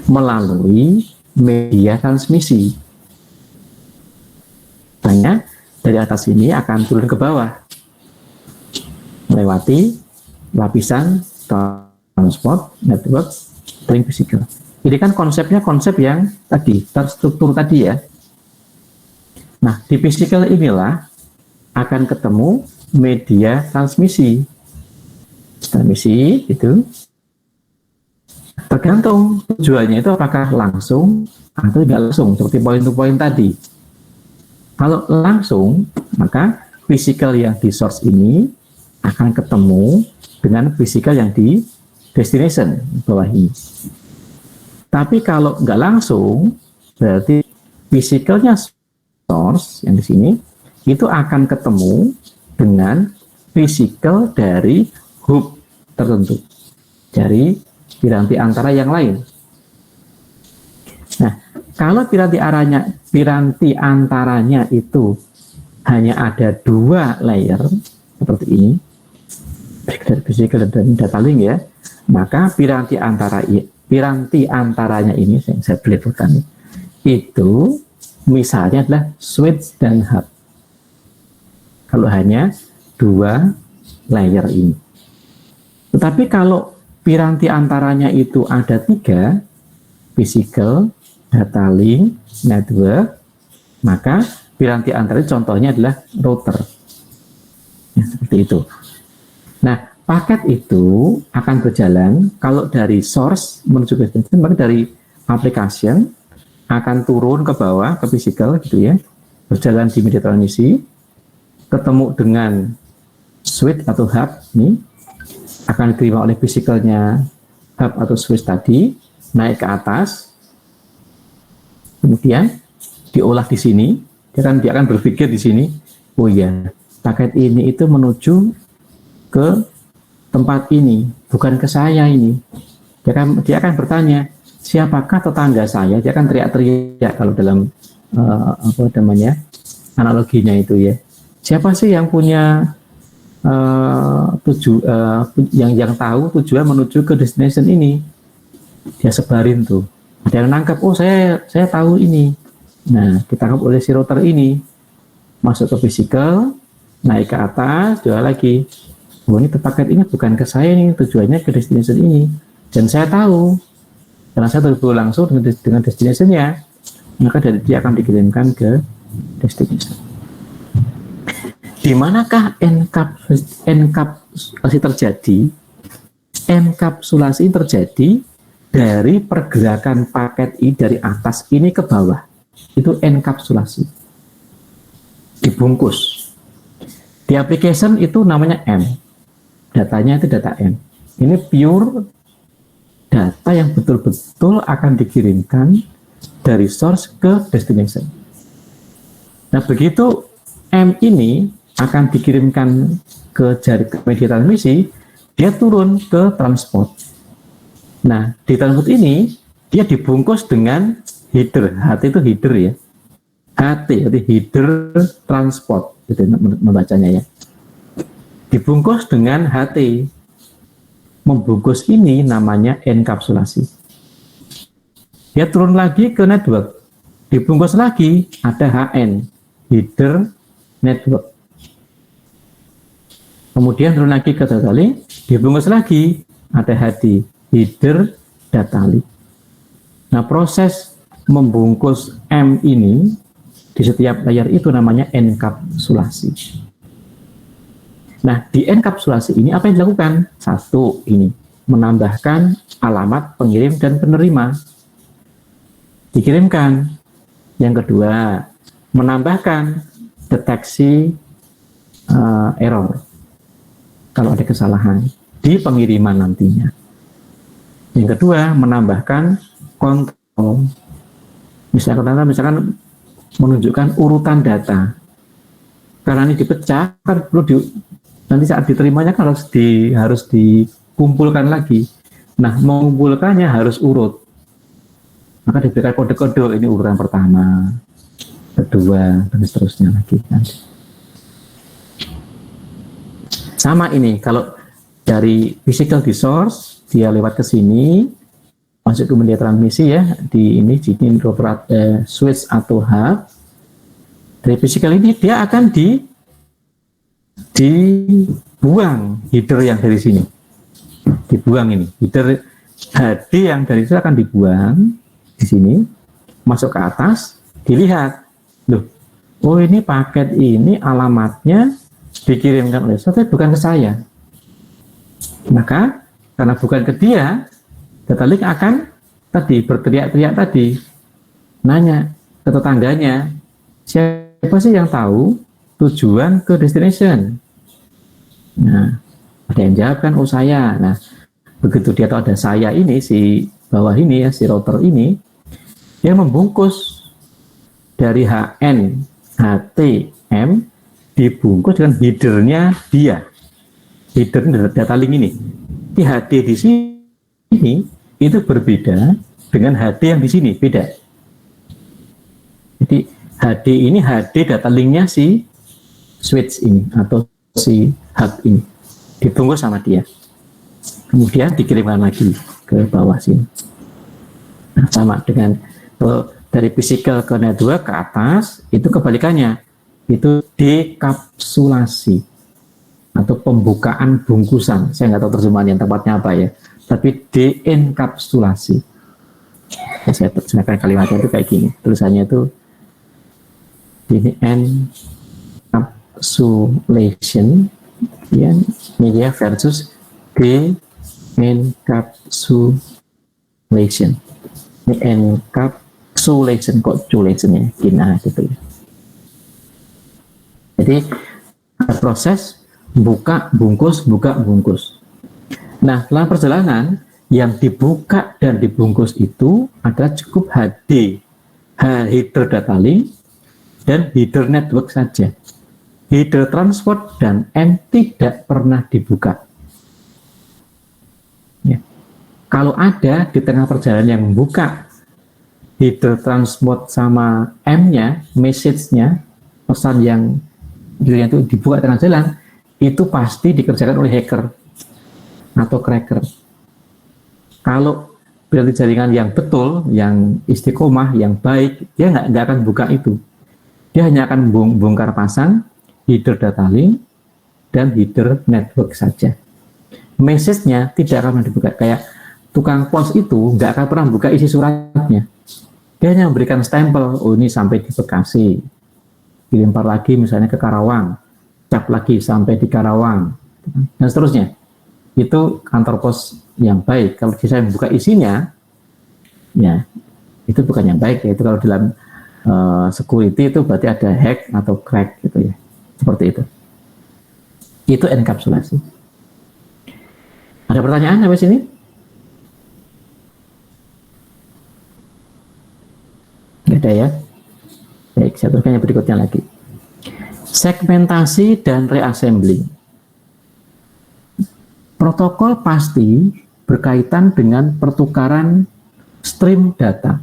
melalui media transmisi. Hanya dari atas ini akan turun ke bawah, melewati lapisan transport network link physical. Jadi kan konsepnya konsep yang tadi, terstruktur tadi ya. Nah, di physical inilah akan ketemu media transmisi. Transmisi itu tergantung tujuannya itu apakah langsung atau tidak langsung, seperti poin to poin tadi. Kalau langsung, maka physical yang di source ini akan ketemu dengan physical yang di destination bawah ini. Tapi kalau nggak langsung, berarti physicalnya source yang di sini itu akan ketemu dengan physical dari hub tertentu, dari piranti antara yang lain. Nah, kalau piranti antaranya itu hanya ada 2 layer seperti ini, dari physical dan data link ya, maka piranti antaranya ini saya belibutkan itu misalnya adalah switch dan hub. Kalau hanya 2 layer ini. Tetapi kalau piranti antaranya itu ada 3, physical, data link, network, maka piranti antaranya contohnya adalah router. Ya, seperti itu. Nah, paket itu akan berjalan kalau dari source menuju ke destination, maka dari application akan turun ke bawah ke physical gitu ya, berjalan di media transmisi, ketemu dengan switch atau hub ini, akan diterima oleh physicalnya hub atau switch tadi, naik ke atas, kemudian diolah di sini, dia akan berpikir di sini, oh iya, paket ini itu menuju ke tempat ini, bukan ke saya ini. Dia akan bertanya, siapakah tetangga saya? Dia akan teriak-teriak kalau dalam analoginya itu ya. Siapa sih yang punya yang tahu tujuan menuju ke destination ini? Dia sebarin tuh. Ada yang nangkap, oh saya tahu ini. Nah, ditangkap oleh si router ini, masuk ke physical, naik ke atas, jual lagi. Oh, ini paket ini bukan ke saya nih, tujuannya ke destination ini. Dan saya tahu, karena saya terhubung langsung dengan destination-nya, maka dari dia akan dikirimkan ke destination. Di manakah enkapsulasi terjadi? Enkapsulasi terjadi dari pergerakan paket ini dari atas ini ke bawah. Itu enkapsulasi. Dibungkus. Di application itu namanya M. Datanya itu data M. Ini pure data yang betul-betul akan dikirimkan dari source ke destination. Nah, begitu M ini akan dikirimkan ke media transmisi, dia turun ke transport. Nah, di transport ini dia dibungkus dengan header. HT itu header ya. HT itu header transport, itu membacanya ya. Dibungkus dengan HT. Membungkus ini namanya enkapsulasi. Dia turun lagi ke network. Dibungkus lagi ada HN, header network. Kemudian turun lagi ke data link, dibungkus lagi ada HD, header data link. Nah, proses membungkus M ini di setiap layer itu namanya enkapsulasi. Nah, di enkapsulasi ini apa yang dilakukan? Satu, ini menambahkan alamat pengirim dan penerima. Dikirimkan. Yang kedua, menambahkan deteksi error kalau ada kesalahan di pengiriman nantinya. Yang kedua, menambahkan kontrol. Misalkan menunjukkan urutan data. Karena ini dipecah, kan perlu nanti saat diterimanya kan harus dikumpulkan lagi. Nah, mengumpulkannya harus urut. Maka diberikan kode-kode, ini urutan pertama, kedua, dan seterusnya lagi. Sama ini, kalau dari physical di source, dia lewat ke sini, masuk ke media transmisi ya, di ini switch atau hub. Dari physical ini dia akan dibuang header yang dari sini. Dibuang ini, header HD yang dari itu akan dibuang di sini, masuk ke atas, dilihat. Loh, oh ini paket ini alamatnya dikirimkan oleh saya, bukan ke saya. Maka karena bukan ke dia, data link akan tadi berteriak-teriak tadi, nanya ke tetangganya, siapa sih yang tahu tujuan ke destination? Nah, ada yang jawab kan, oh saya. Nah, begitu dia tahu ada saya ini, si bawah ini ya, si router ini, dia membungkus dari HN, HTM, dibungkus dengan headernya dia. Header data link ini. Di HD di sini itu berbeda dengan HD yang di sini, beda. Jadi HD ini HD data linknya si switch ini atau si hub ini dibungkus sama dia, kemudian dikirimkan lagi ke bawah sini. Nah, sama dengan dari physical ke network ke atas itu kebalikannya, itu dekapsulasi atau pembukaan bungkusan. Saya nggak tahu terjemahan yang tepatnya apa ya, tapi deenkapsulasi. Saya terjemahkan kalimatnya itu kayak gini, tulisannya itu ini encapsulation ya, media versus de-encapsulation. Ini encapsulation kok culation-nya gina gitu ya. Jadi ada proses buka bungkus. Nah, dalam perjalanan yang dibuka dan dibungkus itu adalah cukup HD, header data link dan header network saja. Header transport dan M tidak pernah dibuka. Ya. Kalau ada di tengah perjalanan yang membuka header transport sama M-nya, message-nya, pesan yang itu dibuka tengah jalan, itu pasti dikerjakan oleh hacker atau cracker. Kalau berarti jaringan yang betul, yang istiqomah, yang baik, dia nggak akan buka itu. Dia hanya akan bongkar pasang header data link dan header network saja. Message-nya tidak akan dibuka. Kayak tukang pos itu nggak akan pernah buka isi suratnya. Dia hanya memberikan stempel, oh ini sampai di Bekasi, dilempar lagi misalnya ke Karawang, cap lagi sampai di Karawang, dan seterusnya. Itu kantor pos yang baik. Kalau saya membuka isinya, ya itu bukan yang baik. Itu kalau dalam security itu berarti ada hack atau crack gitu ya, seperti itu. Itu enkapsulasi. Ada pertanyaan sampai sini? Nggak ada ya. Baik, saya teruskan yang berikutnya lagi. Segmentasi dan reassembly. Protokol pasti berkaitan dengan pertukaran stream data.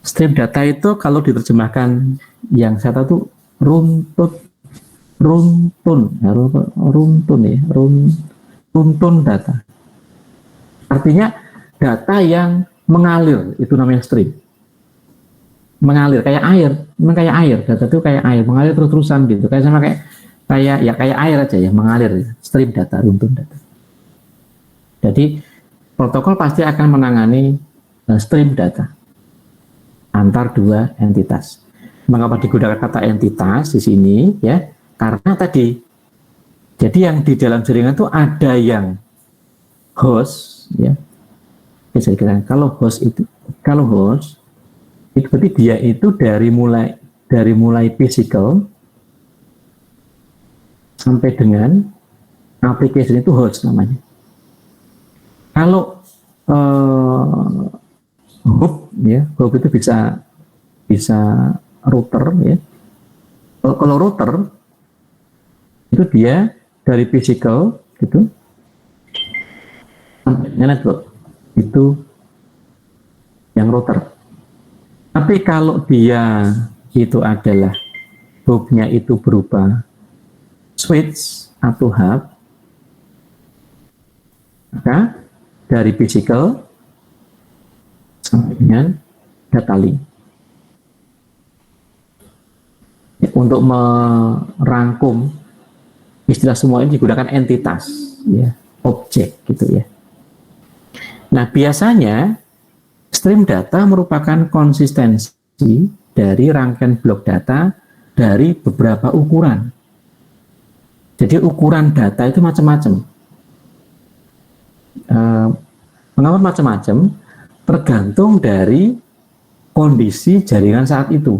Stream data itu kalau diterjemahkan yang saya tahu itu runtun data. Artinya data yang mengalir, itu namanya stream. Mengalir kayak air, memang kayak air, data itu kayak air, mengalir terus-terusan gitu, kayak sama kayak air aja ya, mengalir, stream data, runtun data. Jadi protokol pasti akan menangani stream data antar dua entitas. Mengapa digunakan kata entitas di sini ya? Karena tadi, jadi yang di dalam jaringan itu ada yang host ya. Bisa dikatakan kalau host itu berarti dia itu dari mulai physical sampai dengan application itu host namanya. Kalau hub ya, hub itu bisa router ya. Kalau router itu dia dari physical gitu sampai network itu yang router. Tapi kalau dia itu adalah hubnya itu berupa switch atau hub, maka dari physical sampai dengan data link. Untuk merangkum istilah semua ini digunakan entitas, ya, objek gitu ya. Nah, biasanya stream data merupakan konsistensi dari rangkaian blok data dari beberapa ukuran. Jadi ukuran data itu macam-macam. Mengapa macam-macam? Tergantung dari kondisi jaringan saat itu.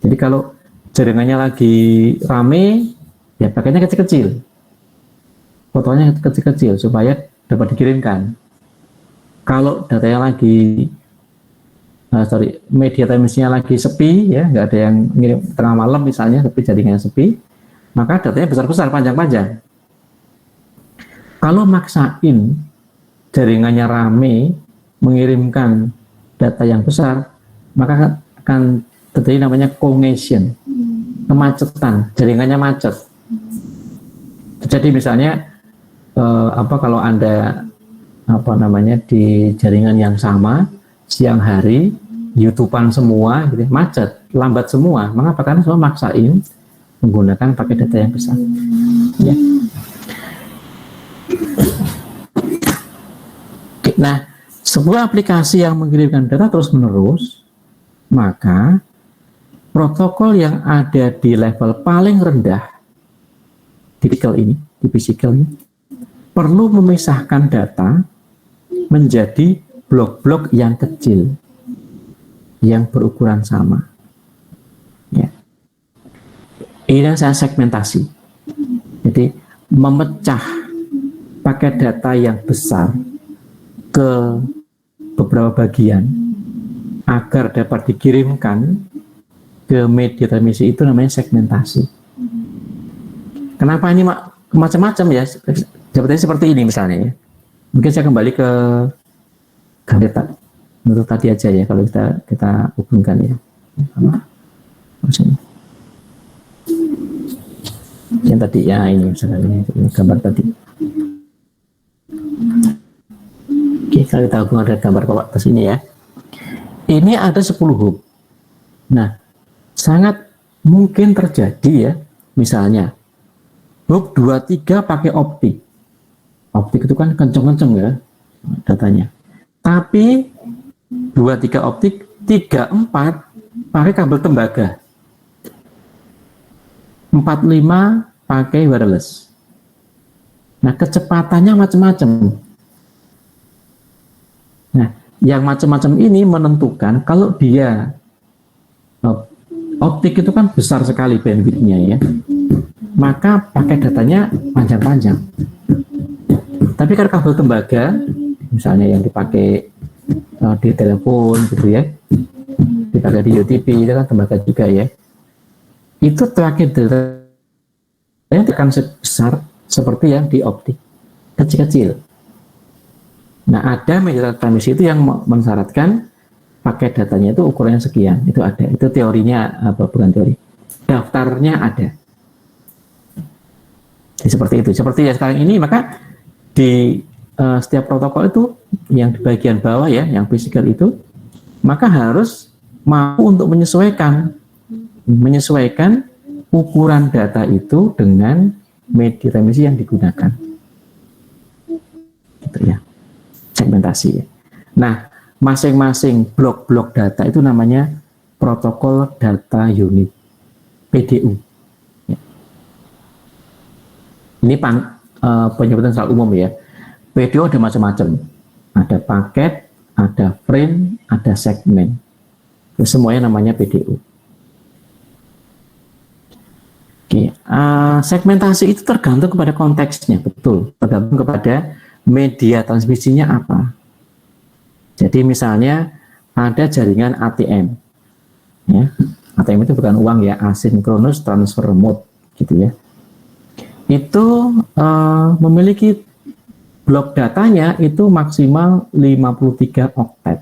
Jadi kalau jaringannya lagi rame, ya pakainya kecil-kecil, fotonya kecil-kecil supaya dapat dikirimkan. Kalau datanya lagi, media transmisinya lagi sepi, ya nggak ada yang ngirim tengah malam misalnya, tapi jaringannya sepi, maka datanya besar-besar, panjang-panjang. Kalau maksain jaringannya rame mengirimkan data yang besar, maka akan terjadi namanya congestion, kemacetan, jaringannya macet. Jadi misalnya kalau Anda di jaringan yang sama siang hari YouTubean semua gitu, macet, lambat semua. Mengapa? Karena semua maksain menggunakan pakai data yang besar. Ya. Nah, sebuah aplikasi yang mengirimkan data terus-menerus, maka protokol yang ada di level paling rendah di physical ini, perlu memisahkan data menjadi blok-blok yang kecil yang berukuran sama. Ya. Ini saya segmentasi. Jadi memecah paket data yang besar ke beberapa bagian agar dapat dikirimkan ke media transmisi, itu namanya segmentasi. Kenapa ini macam-macam ya? Seperti ini misalnya ya. Mungkin saya kembali ke gambar menurut tadi aja ya, kalau kita hubungkan ya. Yang tadi ya, ini misalnya ini gambar tadi. Oke, kalau kita hubungkan dengan gambar Bapak atas ini ya. Ini ada 10 hub. Nah, sangat mungkin terjadi ya, misalnya hub 23 pakai optik. Optik itu kan kenceng-kenceng ya datanya. Tapi 23 optik, 34 pakai kabel tembaga. 45 pakai wireless. Nah, kecepatannya macam-macam. Nah, yang macam-macam ini menentukan kalau dia optik itu kan besar sekali bandwidth-nya ya, maka pakai datanya panjang-panjang. Tapi kalau kabel tembaga, misalnya yang dipakai di telepon gitu ya, dipakai di UTP, itu kan tembaga juga ya, itu terakhir datanya akan sebesar seperti yang di optik, kecil-kecil. Nah, ada media transmisi itu yang mensyaratkan paket datanya itu ukurannya sekian, itu ada. Itu teorinya bukan teori, daftarnya ada. Jadi seperti itu. Seperti ya sekarang ini, maka di setiap protokol itu yang di bagian bawah ya, yang physical itu, maka harus mampu untuk menyesuaikan ukuran data itu dengan media transmisi yang digunakan. Gitu ya. Segmentasi ya. Nah, masing-masing blok-blok data itu namanya protokol data unit, PDU. Ya. Ini penyebutan secara umum ya. PDU ada macam-macam. Ada paket, ada frame, ada segmen. Itu semuanya namanya PDU. Oke, segmentasi itu tergantung kepada konteksnya, betul. Tergantung kepada media transmisinya apa. Jadi misalnya ada jaringan ATM, ya. ATM itu bukan uang ya, asynchronous transfer mode, gitu ya. Itu memiliki blok datanya itu maksimal 53 oktet.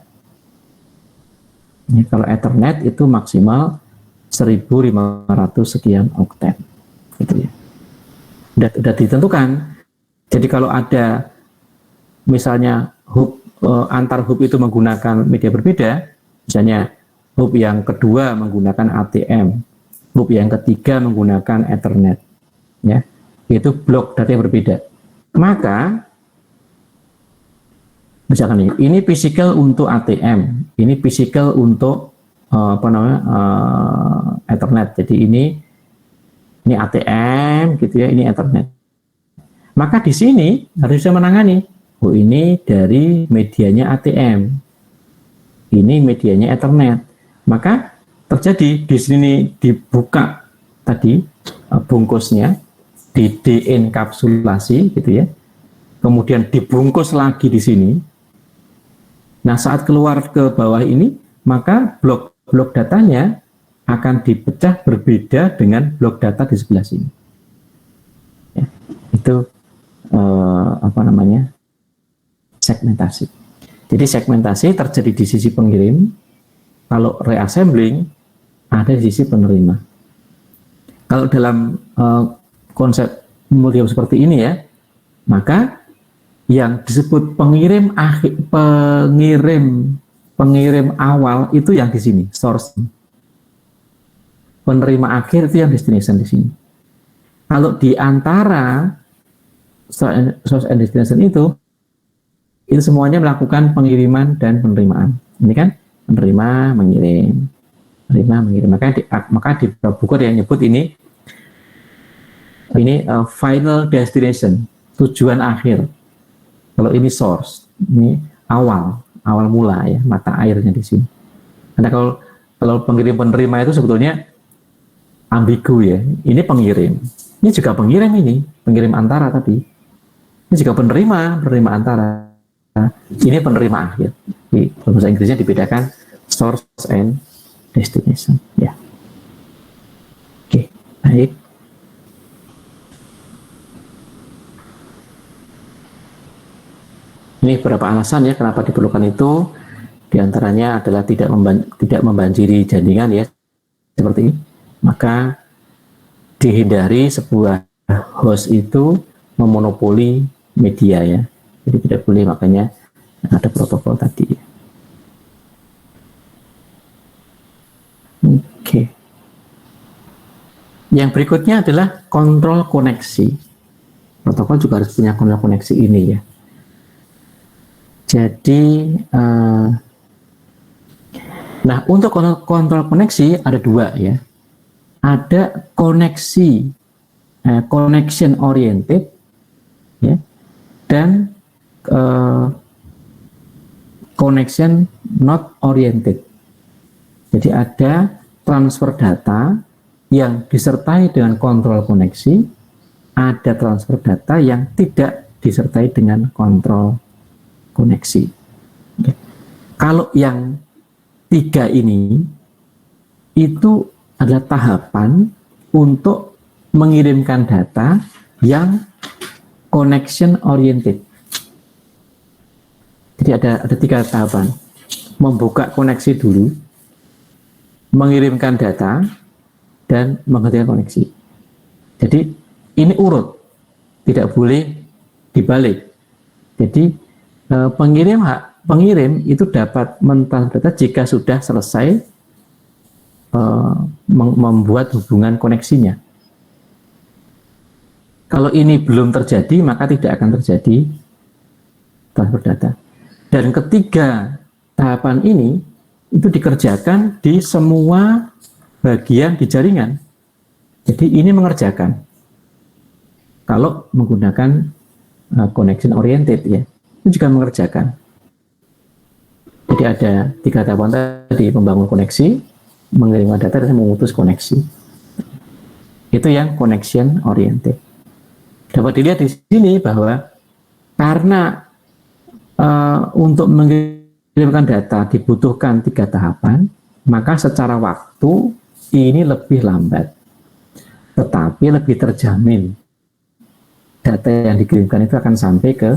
Kalau Ethernet itu maksimal 1500 sekian oktet. gitu ya. Sudah ditentukan. Jadi kalau ada misalnya hub antar hub itu menggunakan media berbeda, misalnya hub yang kedua menggunakan ATM, hub yang ketiga menggunakan Ethernet, ya, itu blok data yang berbeda. Maka misalkan ini physical untuk ATM, ini physical untuk Ethernet. Jadi ini ATM gitu ya, ini Ethernet. Maka di sini harus bisa menangani, oh ini dari medianya ATM, ini medianya Ethernet. Maka terjadi di sini dibuka tadi bungkusnya, di dienkapsulasi gitu ya, kemudian dibungkus lagi di sini. Nah, saat keluar ke bawah ini, maka blok datanya akan dipecah berbeda dengan blok data di sebelah sini. Ya, itu segmentasi. Jadi segmentasi terjadi di sisi pengirim, kalau reassembling ada di sisi penerima. Kalau dalam konsep multi hub seperti ini ya, maka yang disebut pengirim awal itu yang di sini, source. Penerima akhir itu yang destination di sini. Kalau di antara source and destination itu semuanya melakukan pengiriman dan penerimaan. Ini kan penerima mengirim, maka di buku yang nyebut ini final destination, tujuan akhir. Kalau ini source, ini awal mula ya, mata airnya di sini. Ada kalau pengirim penerima itu sebetulnya ambigu ya. Ini pengirim, ini juga pengirim, ini pengirim antara tadi. Ini juga penerima antara. Ini penerima akhir. Di bahasa Inggrisnya dibedakan source and destination. Ya. Oke, baik. Ini beberapa alasan ya kenapa diperlukan itu. Di antaranya adalah tidak membanjiri jaringan ya, seperti ini. Maka dihindari sebuah host itu memonopoli media ya. Jadi tidak boleh, makanya ada protokol tadi. Oke. Yang berikutnya adalah kontrol koneksi. Protokol juga harus punya kontrol koneksi ini ya. Jadi, nah untuk kontrol koneksi ada dua ya. Ada koneksi, connection oriented, ya, dan connection not oriented. Jadi ada transfer data yang disertai dengan kontrol koneksi, ada transfer data yang tidak disertai dengan kontrol koneksi. Oke. Kalau yang tiga ini itu adalah tahapan untuk mengirimkan data yang connection oriented. Jadi ada tiga tahapan: membuka koneksi dulu, mengirimkan data, dan menghentikan koneksi. Jadi ini urut, tidak boleh dibalik. Jadi pengirim itu dapat mentransfer data jika sudah selesai membuat hubungan koneksinya. Kalau ini belum terjadi, maka tidak akan terjadi transfer data. Dan ketiga tahapan ini itu dikerjakan di semua bagian di jaringan. Jadi ini mengerjakan. Kalau menggunakan connection oriented ya, itu juga mengerjakan. Jadi ada tiga tahapan tadi: membangun koneksi, mengirimkan data, dan memutus koneksi. Itu yang connection oriented. Dapat dilihat di sini bahwa karena untuk mengirimkan data dibutuhkan tiga tahapan, maka secara waktu ini lebih lambat, tetapi lebih terjamin. Data yang dikirimkan itu akan sampai ke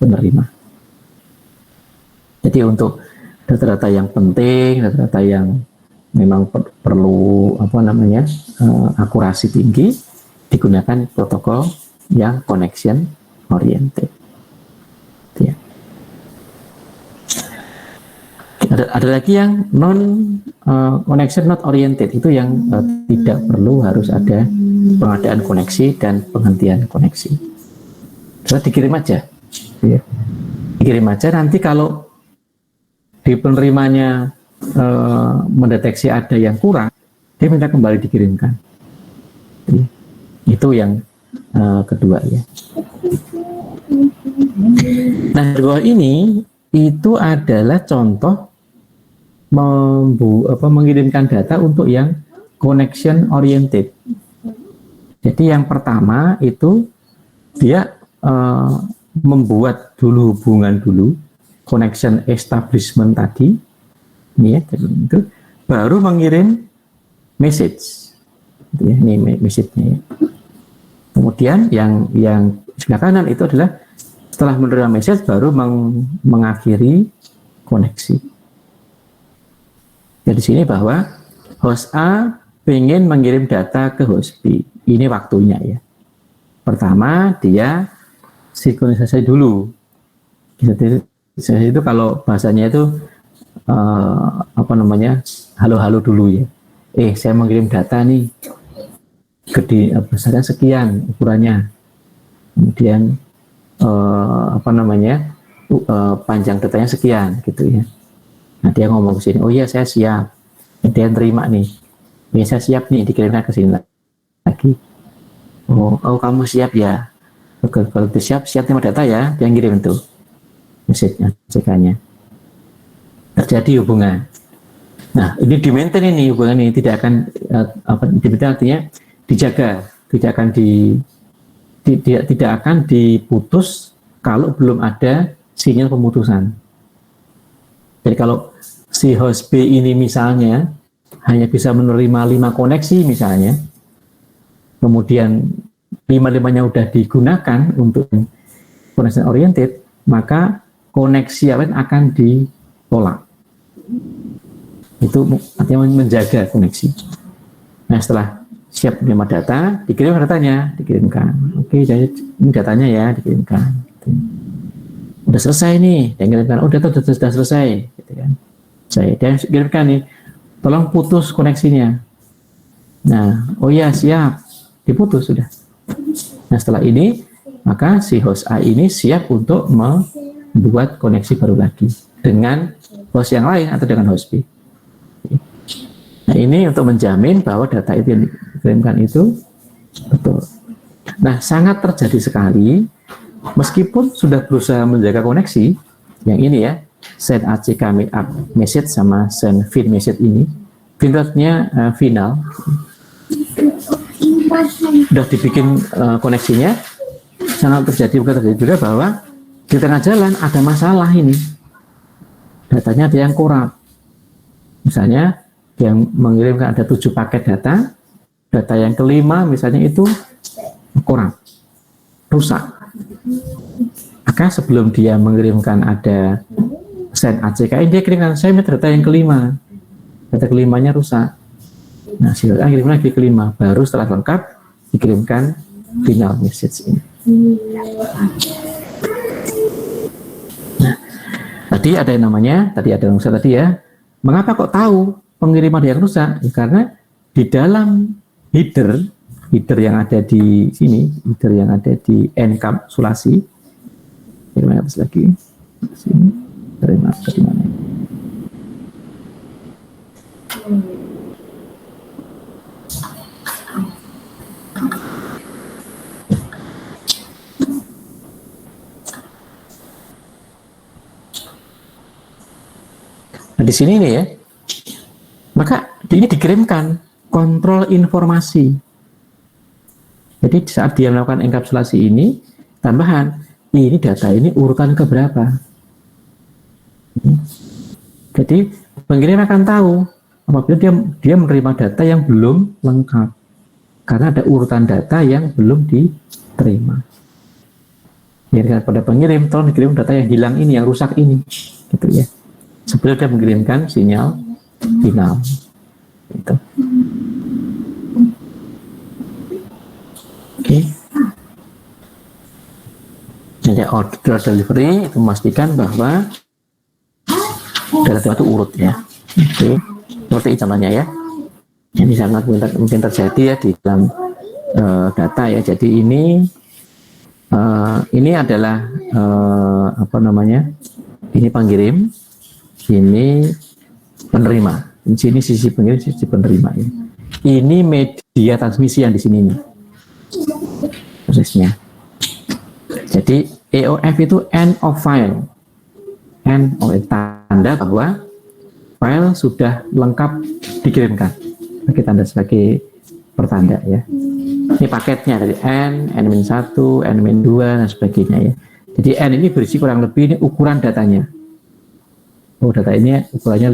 penerima. Jadi untuk data-data yang penting, data-data yang memang perlu akurasi tinggi, digunakan protokol yang connection oriented. Ya. Ada lagi yang connection not oriented, itu yang tidak perlu harus ada pengadaan koneksi dan penghentian koneksi. Terus dikirim aja, ya. Dikirim aja, nanti kalau di penerimanya mendeteksi ada yang kurang, dia minta kembali dikirimkan. Ya. Itu yang kedua, ya. Nah, kedua ini itu adalah contoh mengirimkan data untuk yang connection oriented. Jadi yang pertama itu dia membuat dulu hubungan dulu, connection establishment tadi, ini ya, itu baru mengirim message, gitu ya, ini message-nya ya. Kemudian yang sebelah kanan itu adalah setelah menerima message baru mengakhiri koneksi. Jadi sini bahwa host A ingin mengirim data ke host B. Ini waktunya ya. Pertama dia sinkronisasi dulu. Sinkronisasi itu kalau bahasanya itu halo-halo dulu ya. Saya mengirim data nih. Besarnya sekian ukurannya. Kemudian panjang datanya sekian gitu ya. Nah dia ngomong ke sini, oh iya saya siap. Dia terima nih, ya saya siap nih, dikirimkan ke sini lagi. Oh kamu siap ya? Oke, kalau itu siap terima data ya, dia ngirim tuh message-nya, CK-nya. Terjadi hubungan. Nah ini di-maintain ini hubungan ini tidak akan di-maintain artinya dijaga, tidak akan diputus kalau belum ada sinyal pemutusan. Jadi kalau si host B ini misalnya hanya bisa menerima 5 koneksi misalnya, kemudian 5-5-nya udah digunakan untuk connection oriented, maka koneksi akan ditolak. Itu artinya menjaga koneksi. Nah setelah siap menerima data, dikirimkan. Oke, jadi ini datanya ya, dikirimkan. Udah selesai nih, dia kirimkan. Sudah selesai, gitu kan. Dia kirimkan nih, tolong putus koneksinya. Nah, oh ya siap, diputus sudah. Nah setelah ini, maka si host A ini siap untuk membuat koneksi baru lagi dengan host yang lain atau dengan host B. Nah ini untuk menjamin bahwa data itu yang dikirimkan itu betul. Nah sangat terjadi sekali, meskipun sudah berusaha menjaga koneksi, yang ini ya, send ACK meetup message sama send feed message ini, finalnya final, sudah dibikin koneksinya, sangat terjadi juga bahwa di tengah jalan ada masalah ini, datanya ada yang kurang. Misalnya yang mengirimkan ada 7 paket data yang kelima misalnya itu kurang, rusak. Maka sebelum dia mengirimkan ada send ACK, dia kirimkan saya minta data yang kelima, data kelimanya rusak. Nah silakan kirim lagi kelima, baru setelah lengkap dikirimkan final message ini. Nah tadi ada yang namanya, tadi ya, mengapa kok tahu pengiriman yang rusak? Ya, karena di dalam header yang ada di sini, header yang ada di enkapsulasi, terima atas lagi sini, terima ke mana? Nah di sini nih ya. Maka ini dikirimkan kontrol informasi. Jadi saat dia melakukan enkapsulasi ini, tambahan, ini data ini urutan keberapa. Jadi pengirim akan tahu apabila dia menerima data yang belum lengkap, karena ada urutan data yang belum diterima. Jadi pada pengirim, tolong dikirim data yang hilang ini, yang rusak ini, gitu ya. Sebelum dia mengirimkan sinyal final. Gitu. Oke. Jadi order delivery itu memastikan bahwa data itu urut ya. Oke. Seperti itu contohnya ya. Ini sangat mungkin terjadi ya di dalam data ya. Jadi ini adalah apa namanya? Ini pengirim, ini penerima. Di sini sisi pengirim, sisi penerima ya. Ini media transmisi yang di sini nih. Prosesnya. Jadi EOF itu end of file. End of tanda bahwa file sudah lengkap dikirimkan. Kita tanda sebagai pertanda ya. Ini paketnya dari N-1, N-2 dan sebagainya ya. Jadi N ini berisi kurang lebih ini ukuran datanya. Oh, data ini ukurannya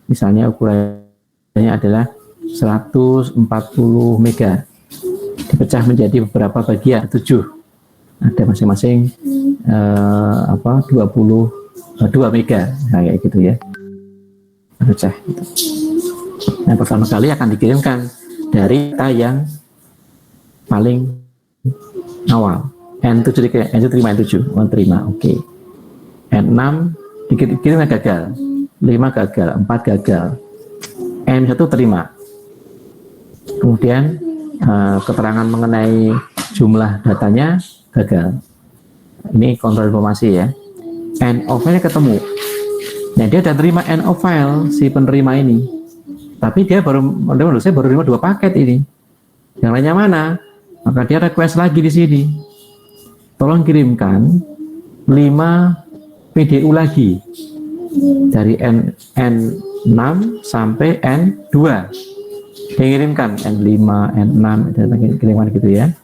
misalnya ukurannya adalah 140 mega. Dipecah menjadi beberapa bagian 7. Ada masing-masing 22 mega kayak gitu ya. Pecah gitu. Nah, pertama kali akan dikirimkan dari data yang paling awal. N7 terima N7, terima, oke. N6 dikirimnya gagal, 5 gagal, 4 gagal. N1 terima. Kemudian keterangan mengenai jumlah datanya gagal. Ini kontrol informasi ya. End of file ketemu. Nah, dia sudah terima end of file si penerima ini. Tapi dia baru terima 2 paket ini. Yang lainnya mana? Maka dia request lagi di sini. Tolong kirimkan 5 PDU lagi dari N6 sampai N2. Dia kirimkan N5, N6, dan kirimkan gitu ya.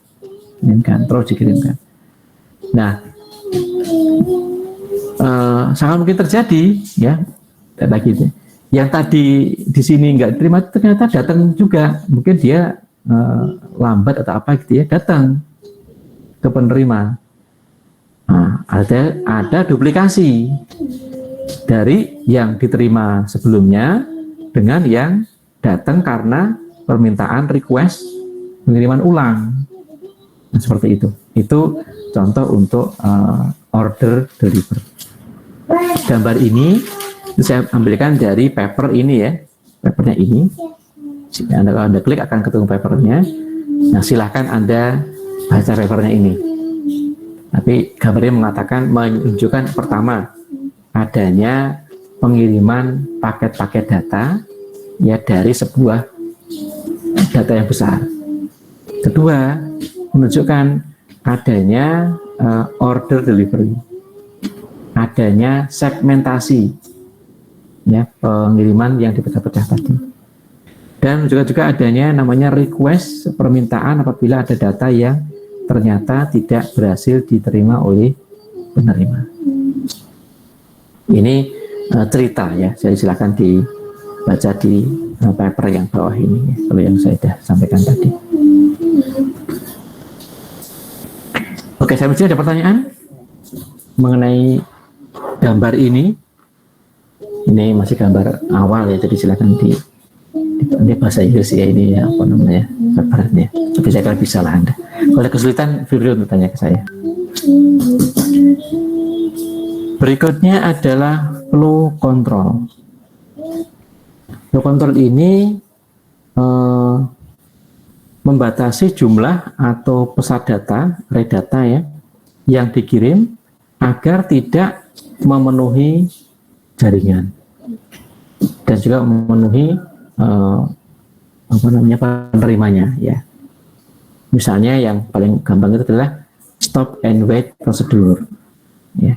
Kirimkan, terus dikirimkan. Nah, sangat mungkin terjadi ya, gitu. Yang tadi di sini nggak terima ternyata datang juga, mungkin dia lambat atau apa gitu ya, datang ke penerima. Nah, ada duplikasi dari yang diterima sebelumnya dengan yang datang karena permintaan request pengiriman ulang. Nah, seperti itu. Itu contoh untuk order deliver. Gambar ini saya ambilkan dari paper ini ya, papernya ini. Anda klik akan ketemu papernya. Nah, silahkan Anda baca papernya ini. Tapi gambarnya menunjukkan pertama adanya pengiriman paket-paket data ya dari sebuah data yang besar. Kedua, menunjukkan adanya order delivery, adanya segmentasi ya, pengiriman yang dipecah-pecah tadi, dan juga adanya namanya request, permintaan apabila ada data yang ternyata tidak berhasil diterima oleh penerima. Ini cerita ya, jadi silakan dibaca di paper yang bawah ini ya, kalau yang saya sudah sampaikan tadi. Oke, saya ada pertanyaan mengenai gambar ini. Ini masih gambar awal ya, jadi silakan di bahasa Inggris ya ini ya, apa namanya, gambarnya. Tapi saya kira bisa lah Anda. Kalau ada kesulitan, video untuk tanya ke saya. Berikutnya adalah flow control. Flow control ini membatasi jumlah atau pusat data, redata ya, yang dikirim agar tidak memenuhi jaringan dan juga memenuhi penerimanya ya. Misalnya yang paling gampang itu adalah stop and wait procedure ya.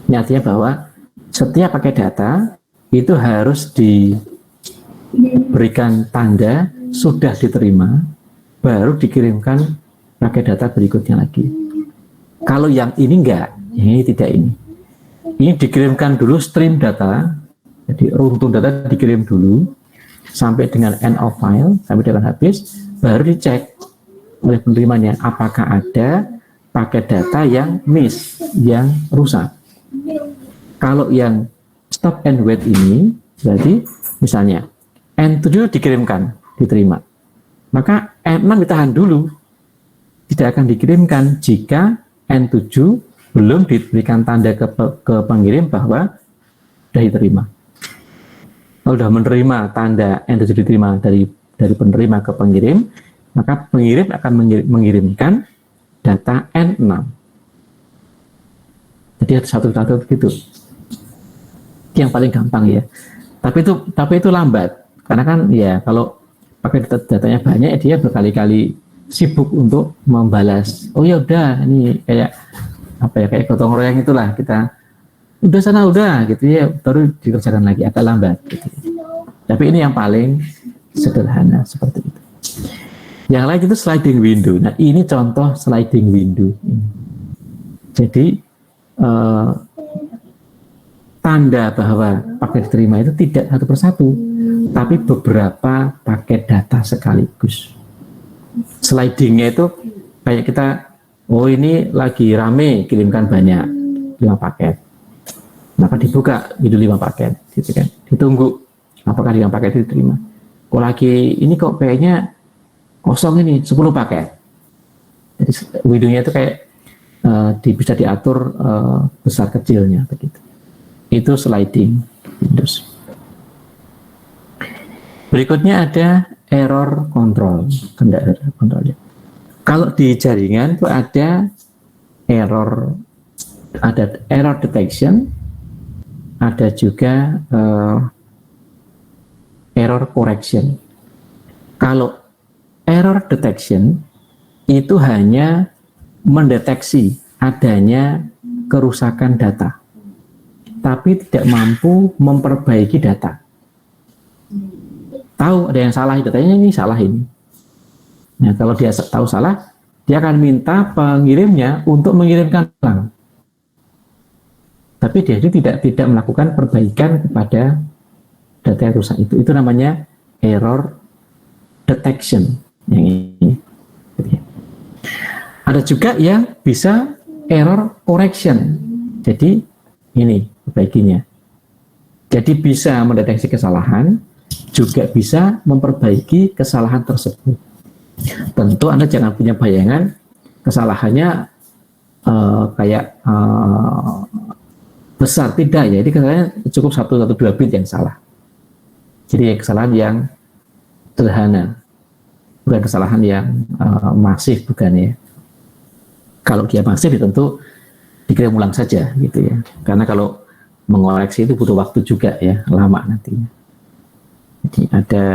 Ini artinya bahwa setiap paket data itu harus diberikan tanda sudah diterima, baru dikirimkan paket data berikutnya lagi. Kalau yang ini enggak, yang ini tidak ini. Ini dikirimkan dulu stream data, jadi runtun data dikirim dulu sampai dengan end of file, sampai dengan habis, baru dicek oleh penerimanya apakah ada paket data yang miss, yang rusak. Kalau yang stop and wait ini, berarti misalnya N7 dikirimkan, diterima, maka N6 ditahan dulu tidak akan dikirimkan jika N7 belum diberikan tanda ke pengirim bahwa sudah diterima. Kalau sudah menerima tanda N7 diterima dari penerima ke pengirim, maka pengirim akan mengirimkan data N6. Jadi satu-satu begitu. Yang paling gampang ya. Tapi itu lambat. Karena kan ya kalau pakai datanya banyak, dia berkali-kali sibuk untuk membalas. Oh ya udah, ini kayak kayak gotong royong itulah, kita udah sana udah gitu ya, baru dikerjakan lagi, agak lambat gitu. Tapi ini yang paling sederhana seperti itu. Yang lain itu sliding window. Nah ini contoh sliding window. Jadi tanda bahwa paket diterima itu tidak satu persatu, tapi beberapa paket data sekaligus. Slidingnya itu kayak kita, oh ini lagi rame, kirimkan banyak 5 paket, maka dibuka itu 5 paket gitu kan, ditunggu apakah 5 paket itu diterima. Kok lagi ini kok kayaknya kosong, ini 10 paket. Jadi windownya itu kayak bisa diatur besar kecilnya begitu. Itu sliding windows. Berikutnya ada error control. Kalau di jaringan itu ada error detection, ada juga error correction. Kalau error detection itu hanya mendeteksi adanya kerusakan data, tapi tidak mampu memperbaiki data. Tahu ada yang salah, datanya ini salah ini. Nah, kalau dia tahu salah, dia akan minta pengirimnya untuk mengirimkan ulang. Tapi dia itu tidak melakukan perbaikan kepada data yang rusak itu. Itu namanya error detection. Yang ini. Ada juga yang bisa error correction. Jadi ini perbaikinya. Jadi bisa mendeteksi kesalahan, juga bisa memperbaiki kesalahan tersebut. Tentu Anda jangan punya bayangan kesalahannya besar, tidak ya. Jadi kesalahannya cukup 1 atau 2 bit yang salah. Jadi kesalahan yang sederhana, bukan kesalahan yang masif, bukan ya. Kalau dia masif tentu dikirim ulang saja gitu ya. Karena kalau mengoreksi itu butuh waktu juga ya, lama nantinya. Jadi ada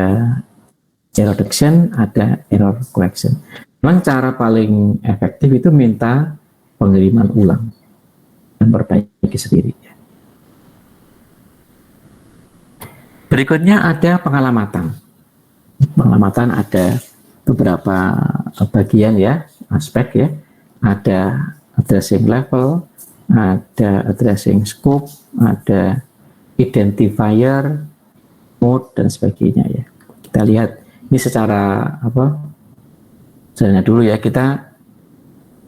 error detection, ada error correction. Memang cara paling efektif itu minta pengiriman ulang dan perbaiki sendiri. Berikutnya ada pengalamatan. Pengalamatan ada beberapa bagian ya, aspek ya. Ada addressing level, ada addressing scope, ada identifier, mode, dan sebagainya ya. Kita lihat ini secara dulu ya, kita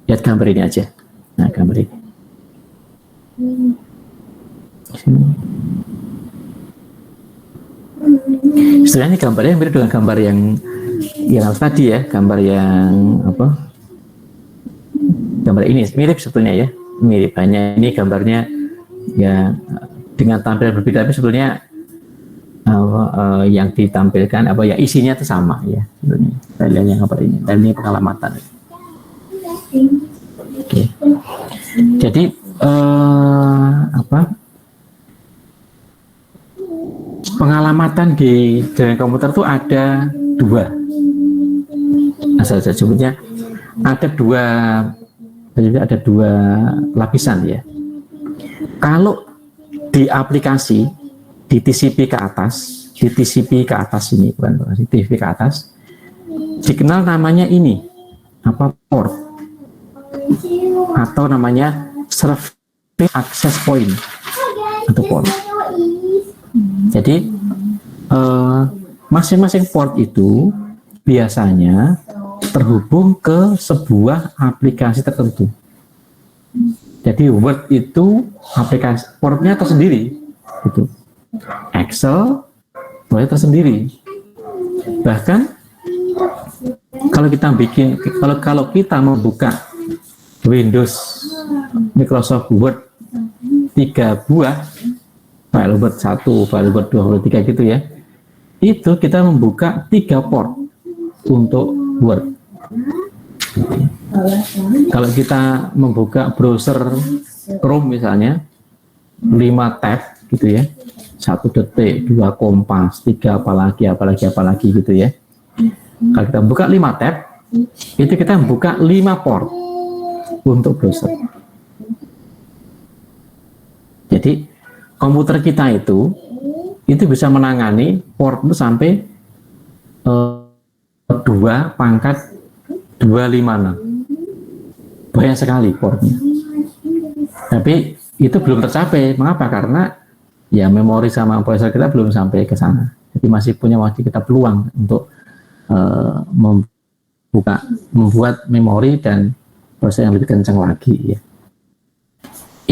lihat gambar ini aja. Nah, gambar ini. Sebenarnya gambarnya mirip dengan gambar yang tadi ya, gambar yang gambar ini mirip sebetulnya ya, mirip, hanya ini gambarnya ya dengan tampilan berbeda, tapi sebetulnya yang ditampilkan ya isinya itu sama ya sebetulnya. Kita lihat yang gambar ini, dan ini pengalamatan. Oke. Jadi pengalamatan di jaringan komputer itu ada 2. Asal saya sebutnya ada 2 lapisan ya. Kalau di aplikasi di TCP ke atas ini, bukan TCP ke atas, dikenal namanya ini port, atau namanya service access point atau port. Jadi masing-masing port itu biasanya terhubung ke sebuah aplikasi tertentu. Jadi Word itu aplikasi portnya tersendiri, gitu. Excel portnya tersendiri. Bahkan kalau kita membuka Windows Microsoft Word 3 buah, file Word 1, file Word 2, 3 gitu ya, itu kita membuka 3 port untuk Word. Kalau kita membuka browser Chrome misalnya 5 tab gitu ya, 1 detik, 2 kompas, 3 apalagi gitu ya. Kalau kita buka 5 tab, itu kita buka 5 port untuk browser. Jadi komputer kita itu bisa menangani port itu sampai 2 pangkat 256. Banyak sekali portnya. Tapi itu belum tercapai. Mengapa? Karena ya memori sama prosesor kita belum sampai ke sana. Jadi masih punya kita peluang untuk membuat memori dan proses yang lebih kencang lagi ya.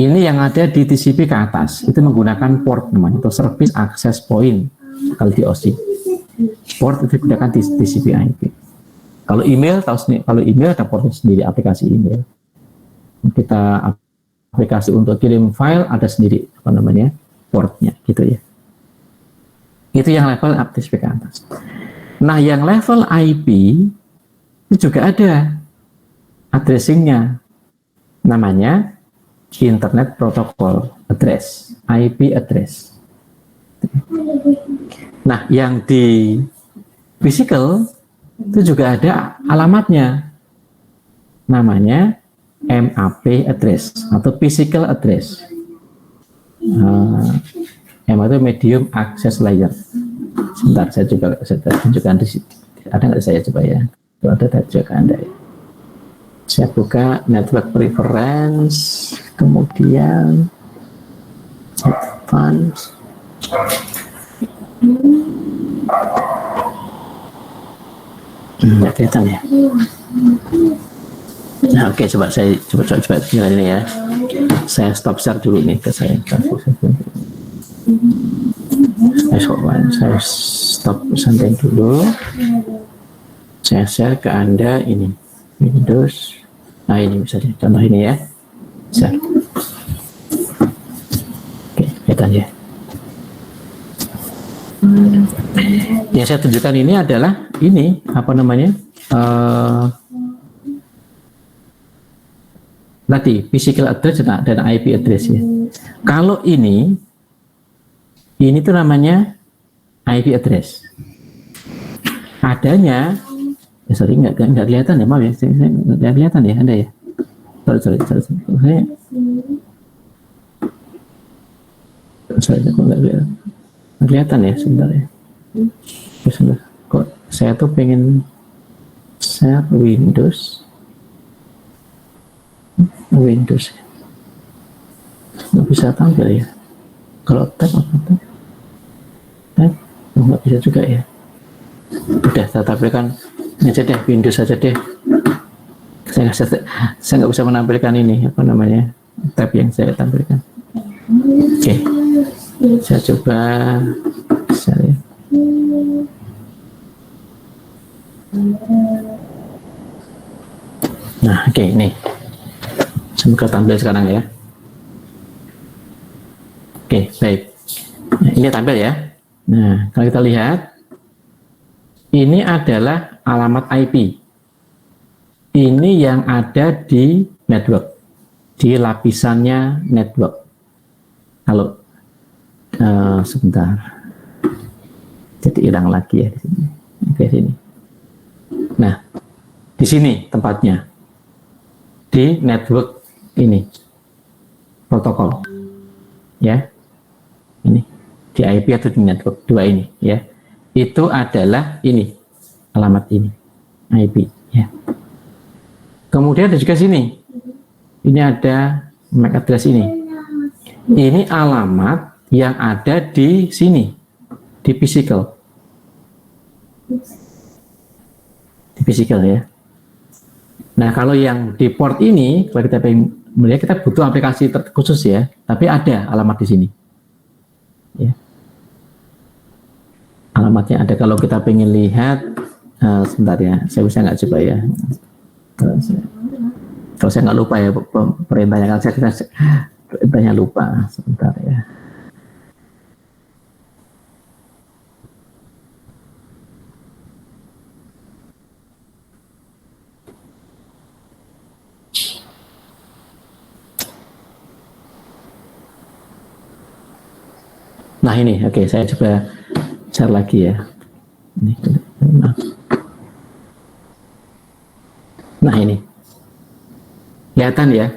Ini yang ada di TCP ke atas, itu menggunakan port namanya, atau Service Access Point kalau di OSI. Port itu digunakan di TCP/IP. Kalau email, kalau email ada portnya sendiri, aplikasi email. Kita aplikasi untuk kirim file ada sendiri portnya gitu ya. Itu yang level TCP ke atas. Nah, yang level IP itu juga ada addressingnya, namanya Internet Protocol Address, IP address. Nah, yang di physical itu juga ada alamatnya, namanya MAP address atau physical address. M itu medium access layer. Sebentar, saya tunjukkan di sini. Ada nggak saya coba ya? Kalau ada, saya tunjukkan Anda ya. Saya buka network preference, kemudian advanced. Nggak kelihatan ya? Nah, oke, coba tinggal ini ya. Saya stop share dulu nih ke saya. Saya stop sampai dulu. Saya share ke Anda ini Windows. Nah, ini misalnya contoh ini ya. Share. Oke, kelihatan ya. Yang saya tunjukkan ini adalah ini tadi physical address dan IP address ya. Kalau ini tuh namanya IP address. Adanya, sorry nggak kelihatan ya, maaf ya, nggak kelihatan ya Anda ya. Sorry. Saya kok nggak kelihatan ya, sebentar ya. Sebentar. Kok saya tuh pengen share Windows nggak bisa tampil ya. Kalau tab nggak bisa juga ya. Udah saya tampilkan aja deh, Windows aja deh. Saya nggak bisa menampilkan ini tab yang saya tampilkan. Oke. Saya coba share ya. Nah, oke, nih. Saya buka tampil sekarang ya. Oke, baik. Nah, ini tampil ya. Nah, kalau kita lihat, ini adalah alamat IP. Ini yang ada di network, di lapisannya network. Kalau sebentar, jadi hilang lagi ya di sini. Oke, sini. Nah, di sini tempatnya di network ini protokol, ya. Ini di IP atau di network 2 ini, ya. Itu adalah ini alamat ini IP, ya. Kemudian ada juga sini. Ini ada MAC address ini. Ini alamat yang ada di sini, di physical. Di physical ya. Nah, kalau yang di port ini, kalau kita pengen melihat, kita butuh aplikasi khusus ya, tapi ada alamat di sini. Ya. Alamatnya ada. Kalau kita pengen lihat sebentar ya, saya bisa nggak coba ya. Kalau saya nggak lupa ya perintahnya, kalau saya perintahnya lupa, sebentar ya. Nah ini, oke, saya coba share lagi ya. Nah ini, kelihatan ya.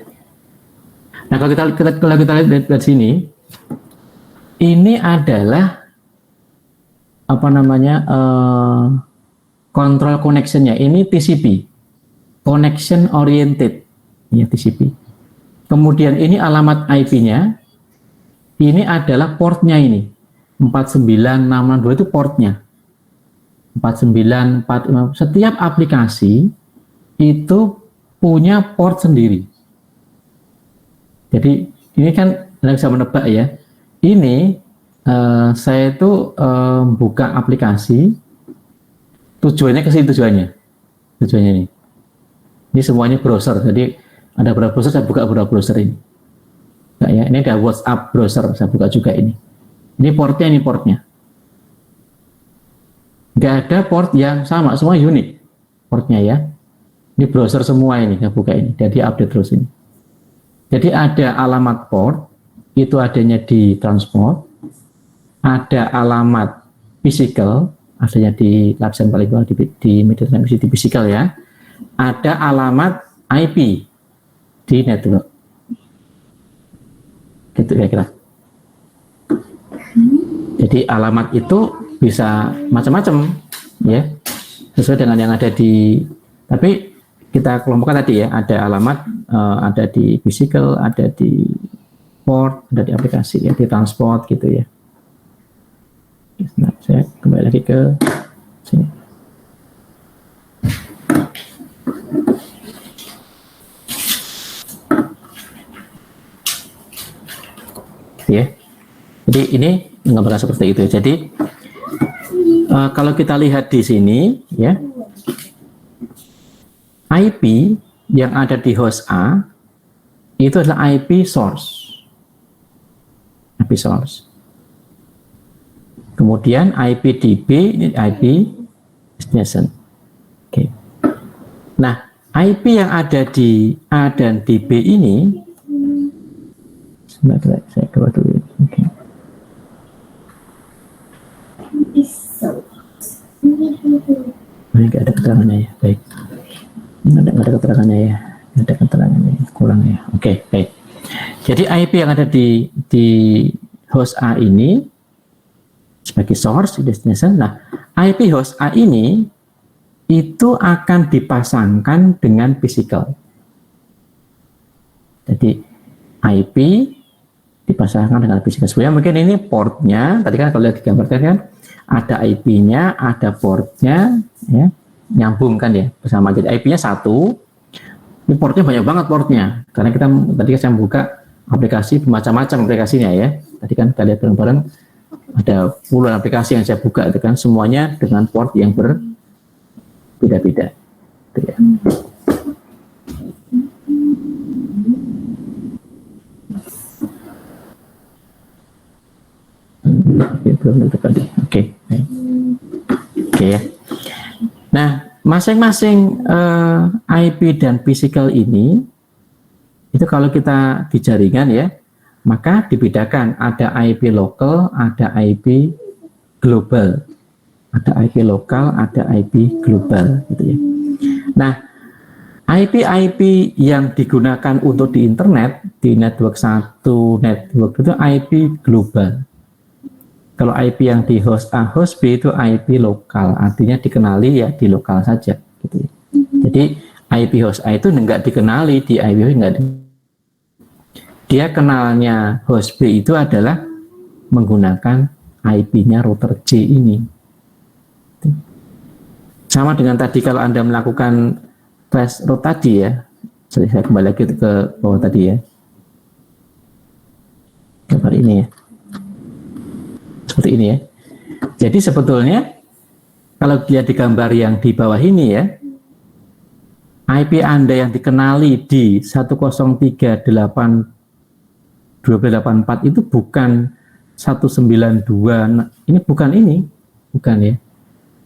Nah kalau kita lihat dari sini, ini adalah apa namanya control connectionnya. Ini TCP, connection oriented, ya TCP. Kemudian ini alamat IP-nya. Ini adalah portnya ini 49662 itu portnya 4945. Setiap aplikasi itu punya port sendiri. Jadi ini kan Anda bisa menebak ya. Ini saya itu buka aplikasi, tujuannya ke sini tujuannya ini. Ini semuanya browser. Jadi ada beberapa browser, saya buka beberapa browser ini. Nah, ya, ini ada WhatsApp browser, saya buka juga ini. Ini portnya. Nggak ada port yang sama, semua unik portnya ya. Ini browser semua ini, saya buka ini. Jadi update terus ini. Jadi ada alamat port, itu adanya di transport. Ada alamat physical, adanya di lapisan paling bawah di media transmisi di physical ya. Ada alamat IP di network. Gitu kira-kira. Jadi alamat itu bisa macam-macam ya, sesuai dengan yang ada di, tapi kita kelompokkan tadi ya, ada alamat ada di physical, ada di port, ada di aplikasi ya, di transport gitu ya. Nah, saya kembali lagi ke sini. Ya. Jadi ini menggambarkan seperti itu. Jadi kalau kita lihat di sini ya, IP yang ada di host A itu adalah IP source. IP source. Kemudian IP di B ini IP destination. Oke. Nah, IP yang ada di A dan di B ini, saya keluar dulu. Oke. Ini nggak ada keterangannya ya, baik. Nggak ada keterangannya ya, nggak ada keterangannya, kurang ya. Oke, baik. Jadi IP yang ada di host A ini sebagai source destination. Nah, IP host A ini itu akan dipasangkan dengan physical. Jadi IP dipasangkan dengan physical. Sebenarnya mungkin ini portnya, tadi kan kalau lihat digambarkan kan ada IP-nya, ada portnya, ya, nyambung kan ya bersama. Jadi IP-nya satu, ini portnya banyak banget portnya, karena kita tadi saya buka aplikasi bermacam-macam aplikasinya ya. Tadi kan kita lihat bareng-bareng ada puluhan aplikasi yang saya buka itu kan semuanya dengan port yang berbeda-beda. Gitu ya. Oke ya. Nah, masing-masing IP dan physical ini itu kalau kita di jaringan ya, maka dibedakan ada IP lokal, ada IP global, ada IP lokal, ada IP global, gitu ya. Nah, IP yang digunakan untuk di internet di network satu network itu IP global. Kalau IP yang di host A, host B itu IP lokal, artinya dikenali ya di lokal saja. Gitu ya. Jadi IP host A itu enggak dikenali di IP host, enggak. Dia kenalnya host B itu adalah menggunakan IP-nya router J ini. Sama dengan tadi kalau Anda melakukan trace route tadi ya, saya kembali lagi ke bawah tadi ya. Gambar ini ya. Seperti ini ya. Jadi sebetulnya kalau lihat di gambar yang di bawah ini ya, IP Anda yang dikenali di 103.8.12.84 itu bukan 192, ini bukan ya.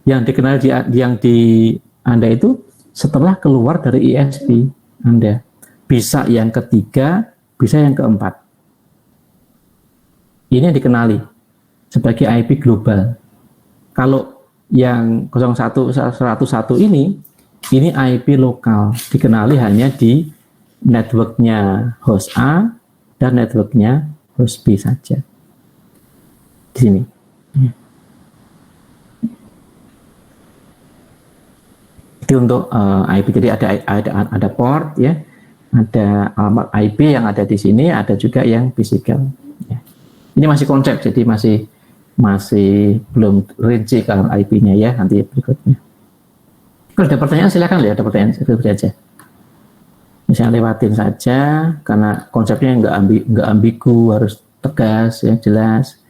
Yang dikenal yang di Anda itu setelah keluar dari ISP Anda. Bisa yang ketiga, bisa yang keempat. Ini yang dikenali sebagai IP global. Kalau yang 01.101 ini IP lokal, dikenali hanya di networknya host A dan networknya host B saja. Di sini. Itu untuk IP. Jadi ada port ya, ada alamat IP yang ada di sini, ada juga yang physical. Ya. Ini masih konsep, jadi masih belum rinci kalau IP-nya ya, nanti berikutnya. Kalau ada pertanyaan silakan lihat, ada pertanyaan seperti aja. Misalnya lewatin saja karena konsepnya nggak ambigu, harus tegas ya, jelas.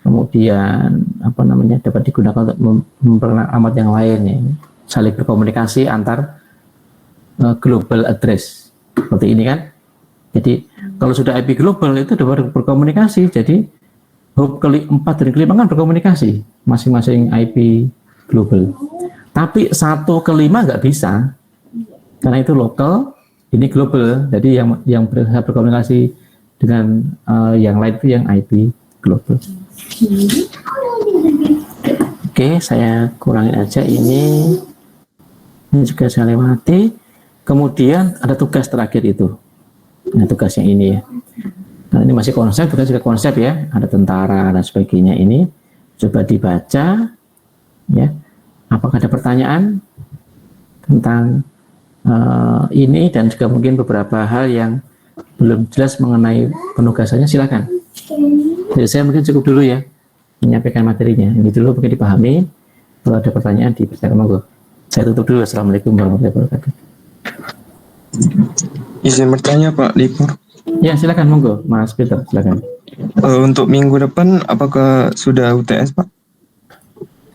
Kemudian dapat digunakan untuk memperkenalkan alamat yang lain ya. Saling berkomunikasi antar global address seperti ini kan. Jadi kalau sudah IP global itu dapat berkomunikasi, jadi hop ke-4 dan ke-5 kan berkomunikasi masing-masing IP global. Tapi 1 ke-5 nggak bisa karena itu lokal, ini global. Jadi yang bisa berkomunikasi dengan yang lain itu yang IP global. Oke, saya kurangin aja ini juga saya lewati. Kemudian ada tugas terakhir itu. Nah, tugasnya ini ya. Nah, ini masih konsep, bukan juga konsep ya. Ada tentara dan sebagainya ini. Coba dibaca ya. Apakah ada pertanyaan tentang ini dan juga mungkin beberapa hal yang belum jelas mengenai penugasannya, silakan. Jadi saya mungkin cukup dulu ya menyampaikan materinya. Ini dulu mungkin dipahami. Kalau ada pertanyaan dipersilakan, monggo. Saya tutup dulu. Assalamualaikum warahmatullahi wabarakatuh. Izin bertanya Pak Lipur. Ya silakan, monggo Mas Peter, silakan. Untuk minggu depan apakah sudah UTS Pak?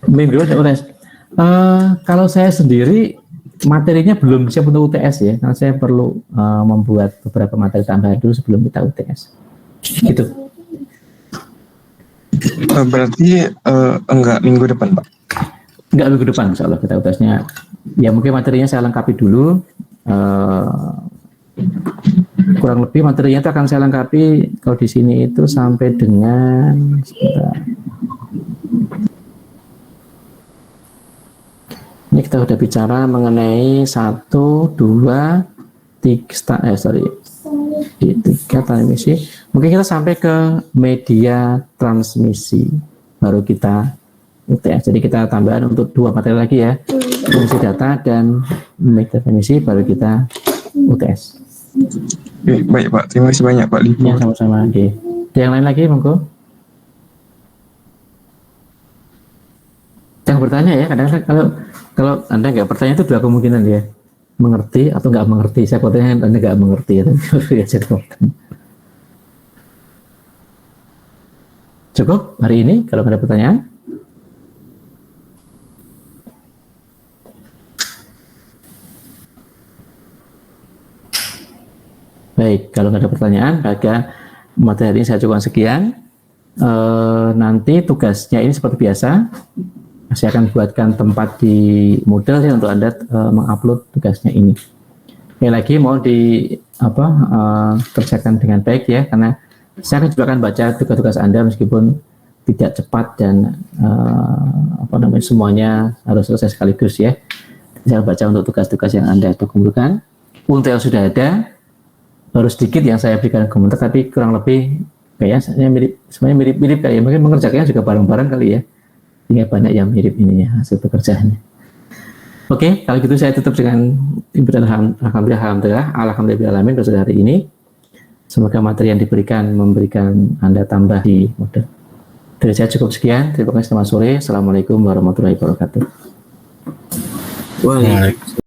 Minggu depan UTS. Kalau saya sendiri materinya belum siap untuk UTS ya, karena saya perlu membuat beberapa materi tambahan dulu sebelum kita UTS. Gitu. Berarti enggak minggu depan Pak? Enggak minggu depan, insya Allah kita UTS-nya. Ya mungkin materinya saya lengkapi dulu. Kurang lebih materinya itu akan saya lengkapi kalau di sini itu sampai dengan ini kita sudah bicara mengenai 1, 2, 3 transmisi. Mungkin kita sampai ke media transmisi baru kita UTS. Jadi kita tambahan untuk 2 materi lagi ya, transmisi data dan media transmisi baru kita UTS. Oke, baik Pak, terima kasih banyak Pak Lipur. Ya sama-sama. Oke. Ada yang lain lagi, monggo. Jangan bertanya ya. Kadang-kadang kalau Anda nggak bertanya itu 2 kemungkinan ya, mengerti atau nggak mengerti. Saya khawatirnya Anda nggak mengerti ya. Cukup hari ini kalau ada pertanyaan. Baik, kalau nggak ada pertanyaan, maka materi ini saya cukupkan sekian. Nanti tugasnya ini seperti biasa, saya akan buatkan tempat di Moodle ya untuk Anda mengupload tugasnya ini. Sekali lagi mau kerjakan dengan baik ya, karena saya juga akan baca tugas-tugas Anda meskipun tidak cepat dan semuanya harus selesai sekaligus ya. Saya baca untuk tugas-tugas yang Anda kumpulkan. Untuk yang sudah ada, baru sedikit yang saya berikan komentar, tapi kurang lebih kayaknya semuanya mirip kali ya. Mungkin mengerjakannya juga bareng-bareng kali ya, sehingga banyak yang mirip ininya hasil pekerjaannya. Oke, kalau gitu saya tutup dengan alhamdulillah pada hari ini. Semoga materi yang diberikan memberikan Anda tambah di modal. Dari saya cukup sekian. Terima kasih, selamat sore. Assalamualaikum warahmatullahi wabarakatuh. Waalaikumsalam.